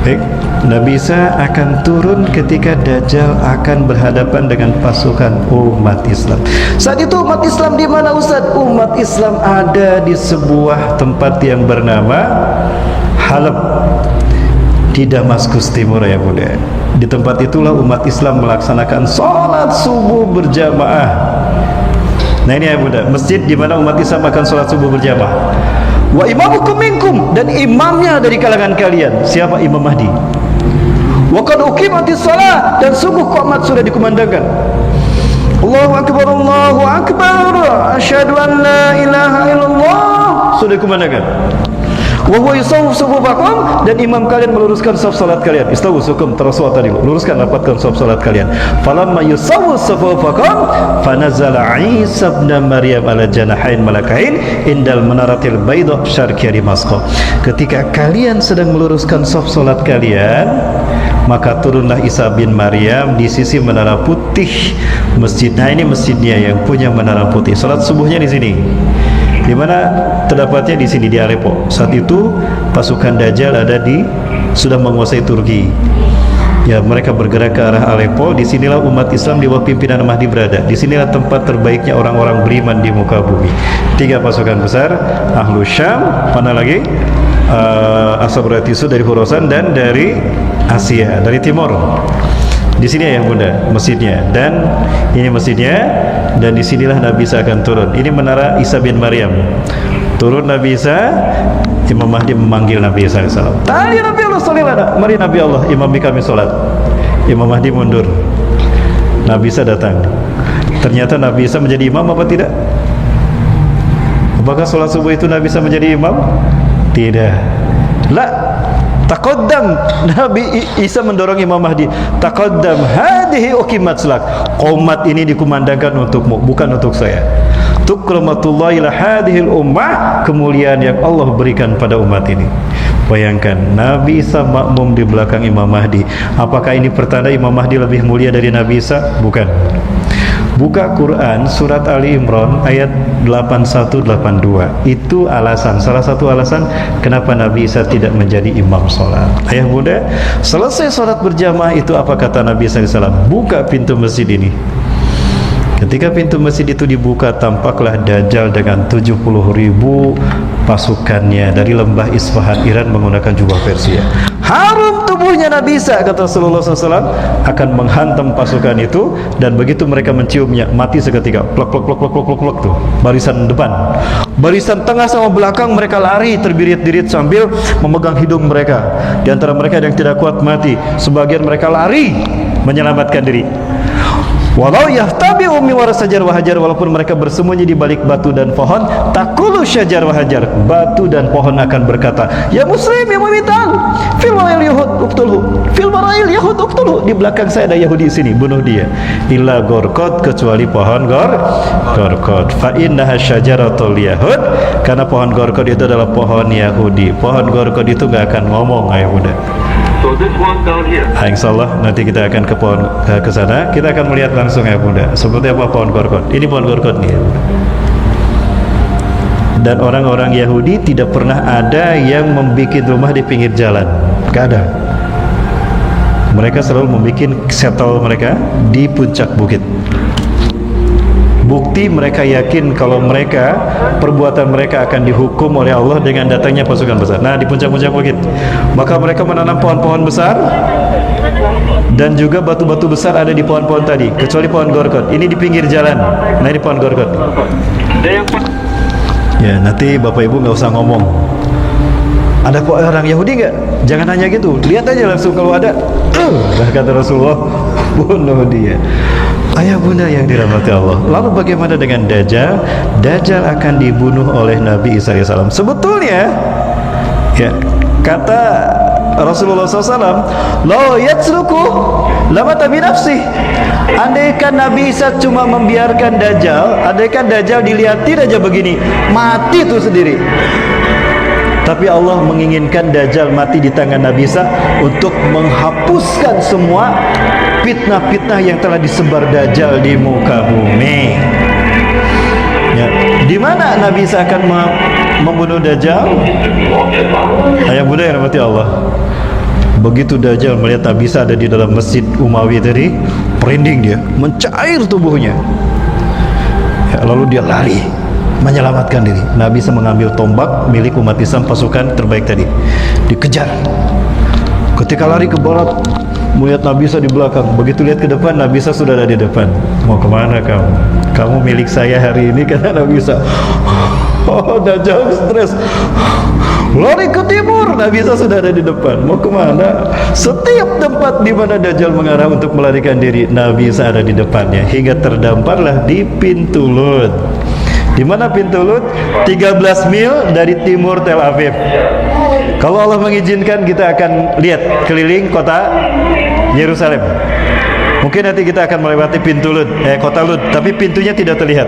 Baik, Nabi Isa akan turun ketika Dajjal akan berhadapan dengan pasukan umat Islam. Saat itu umat Islam di mana, Ustaz? Umat Islam ada di sebuah tempat yang bernama Halab di Damaskus Timur, ya Bunda. Di tempat itulah umat Islam melaksanakan sholat subuh berjamaah. Nah ini ya Bunda, masjid di mana umat Islam akan sholat subuh berjamaah. Wa imamukum minkum, dan imamnya dari kalangan kalian. Siapa? Imam Mahdi. Wa qad uqimatis shalah, dan sungguh qomat sudah dikumandangkan. Allahu akbar, Allahu akbar, asyhadu an la ilaha illallah, sudah dikumandangkan. Wa huwa yusawwu sufufakum, dan imam kalian meluruskan saf salat kalian. Istawu sukum, terasuat tadi, luruskan, rapatkan saf salat kalian. Falamma yusawwu sufufakum fanazala Isa ibn Maryam ala janahain malakain indal manaratil bayda syarqi Damaskus. Ketika kalian sedang meluruskan saf salat kalian, maka turunlah Isa bin Maryam di sisi menara putih masjid. Nah ini masjidnya yang punya menara putih. Salat subuhnya di sini. Di mana terdapatnya? Di sini, di Aleppo. Saat itu pasukan Dajjal sudah menguasai Turki. Ya, mereka bergerak ke arah Aleppo. Disinilah umat Islam di bawah pimpinan Mahdi berada. Disinilah tempat terbaiknya orang-orang beriman di muka bumi. 3 pasukan besar, Ahlu Syam, mana lagi? Asabratisu dari Khurasan, dan dari Asia, dari timur. Di sini ya Bunda, masjidnya, dan ini masjidnya, dan disinilah Nabi Isa akan turun. Ini menara Isa bin Maryam. Turun Nabi Isa, Imam Mahdi memanggil Nabi Isa AS. Tadi Nabi Allah sholat, mari Nabi Allah, imami kami sholat. Imam Mahdi mundur, Nabi Isa datang. Ternyata Nabi Isa menjadi imam apa tidak? Apakah sholat subuh itu Nabi Isa menjadi imam? Tidak. La taqaddam, Nabi Isa mendorong Imam Mahdi. Taqaddam hadhihi uqimat salak. Qomat ini dikumandangkan untukmu, bukan untuk saya. Tukrumatullahi la hadhil ummah, kemuliaan yang Allah berikan pada umat ini. Bayangkan Nabi Isa makmum di belakang Imam Mahdi. Apakah ini pertanda Imam Mahdi lebih mulia dari Nabi Isa? Bukan. Buka Quran surat Ali Imran ayat 81-82. Itu alasan, salah satu alasan kenapa Nabi Isa tidak menjadi imam sholat. Ayah bunda, selesai sholat berjamaah itu apa kata Nabi Isa SAW? Buka pintu masjid ini. Ketika pintu masjid itu dibuka, tampaklah Dajjal dengan 70.000 pasukannya dari lembah Isfahan, Iran, menggunakan jubah Persia. Harum tubuhnya Nabi Isa, kata Rasulullah SAW, akan menghantam pasukan itu, dan begitu mereka menciumnya, mati seketika. Plok plok plok plok plok plok plok tuh. Barisan depan, barisan tengah sama belakang mereka lari terbirit-birit sambil memegang hidung mereka. Di antara mereka ada yang tidak kuat mati, sebagian mereka lari menyelamatkan diri. Walau yahtabi'u min waras syajar wa hajar, walaupun mereka bersembunyi di balik batu dan pohon, taqulu syajar wa hajar, batu dan pohon akan berkata, ya muslim, ya mu'minan, fil wa'il yahud uqtulhu, fil wa'il yahud uqtulhu, di belakang saya ada Yahudi sini, bunuh dia. Illa gorkot, kecuali pohon gorkot. Fa innaha syajaratul yahud, karena pohon gorkot itu adalah pohon Yahudi. Pohon gorkot itu gak akan ngomong, ayah muda. So this one down here. Insyaallah nanti kita akan ke sana. Kita akan melihat langsung ya bunda, seperti apa pohon gorkot. Ini pohon gorkot nih ya, bunda. Dan orang-orang Yahudi tidak pernah ada yang membuat rumah di pinggir jalan, gak ada. Mereka selalu membuat settle mereka di puncak bukit. Bukti mereka yakin kalau mereka, perbuatan mereka akan dihukum oleh Allah dengan datangnya pasukan besar. Nah, di puncak-puncak bukit, maka mereka menanam pohon-pohon besar dan juga batu-batu besar ada di pohon-pohon tadi, kecuali pohon gorgot. Ini di pinggir jalan. Nah, ini pohon gorgot. Ya, nanti Bapak Ibu nggak usah ngomong. Ada kok orang Yahudi nggak? Jangan hanya gitu. Lihat aja langsung kalau ada. Kata Rasulullah, bunuh dia. Ayah bunda yang dirahmati Allah. Lalu bagaimana dengan Dajjal? Dajjal akan dibunuh oleh Nabi Isa AS. Sebetulnya, ya, kata Rasulullah SAW, "Lo yatsruku lama tabi nafsi." Andaikan Nabi Isa cuma membiarkan Dajjal, andaikan Dajjal dilihatin aja begini, mati tuh sendiri. Tapi Allah menginginkan Dajjal mati di tangan Nabi Isa untuk menghapuskan semua fitnah-fitnah yang telah disebar Dajjal di muka bumi. Ya, di mana Nabi Isa akan membunuh Dajjal? Ayah bunda yang rahmati Allah. Begitu Dajjal melihat Nabi Isa ada di dalam masjid Umawi tadi, merinding dia, mencair tubuhnya. Ya, lalu dia lari menyelamatkan diri. Nabi Isa mengambil tombak milik umat Islam, pasukan terbaik tadi, dikejar. Ketika lari ke barat, melihat Nabi Isa di belakang. Begitu lihat ke depan, Nabi Isa sudah ada di depan. Mau kemana kamu? Kamu milik saya hari ini, kata Nabi Isa. Oh, Dajjal stres. Lari ke timur, Nabi Isa sudah ada di depan. Mau kemana? Setiap tempat di mana Dajjal mengarah untuk melarikan diri, Nabi Isa ada di depannya. Hingga terdamparlah di pintu Lut. Di mana pintu Lut? 13 mil dari timur Tel Aviv. Kalau Allah mengizinkan, kita akan lihat keliling kota Yerusalem. Mungkin nanti kita akan melewati pintu Lut, kota Lut, tapi pintunya tidak terlihat.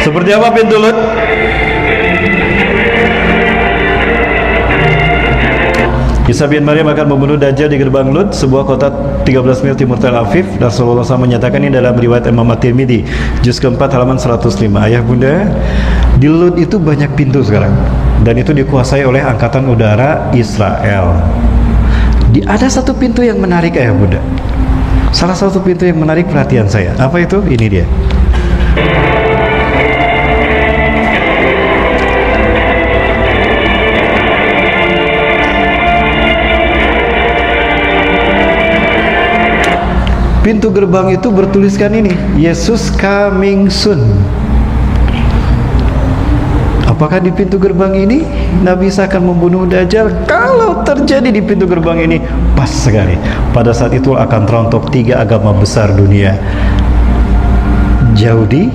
Seperti apa pintu Lut? Isa bin Maryam akan membunuh Dajjal di gerbang Lut, sebuah kota 13 mil timur Tel Aviv. Rasulullah SAW menyatakan ini dalam riwayat Imam At-Tirmidzi, juz keempat halaman 105. Ayah bunda, di Lut itu banyak pintu sekarang, dan itu dikuasai oleh angkatan udara Israel. Ada satu pintu yang menarik ayah bunda. Salah satu pintu yang menarik perhatian saya. Apa itu? Ini dia. Pintu gerbang itu bertuliskan ini, Yesus coming soon. Apakah di pintu gerbang ini Nabi Isa akan membunuh Dajjal? Kalau terjadi di pintu gerbang ini, pas sekali. Pada saat itu akan terontok 3 agama besar dunia, Yahudi,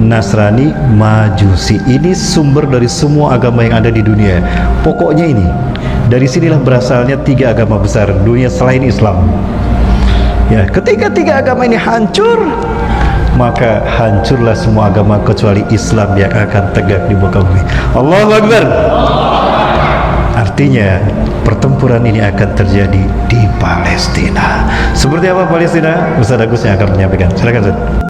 Nasrani, Majusi. Ini sumber dari semua agama yang ada di dunia. Pokoknya ini, dari sinilah berasalnya 3 agama besar dunia selain Islam. Ya, ketika 3 agama ini hancur, maka hancurlah semua agama kecuali Islam yang akan tegak di muka bumi. Allahu Akbar. Artinya pertempuran ini akan terjadi di Palestina. Seperti apa Palestina? Ustaz Agus yang akan menyampaikan. Silakan Ustaz.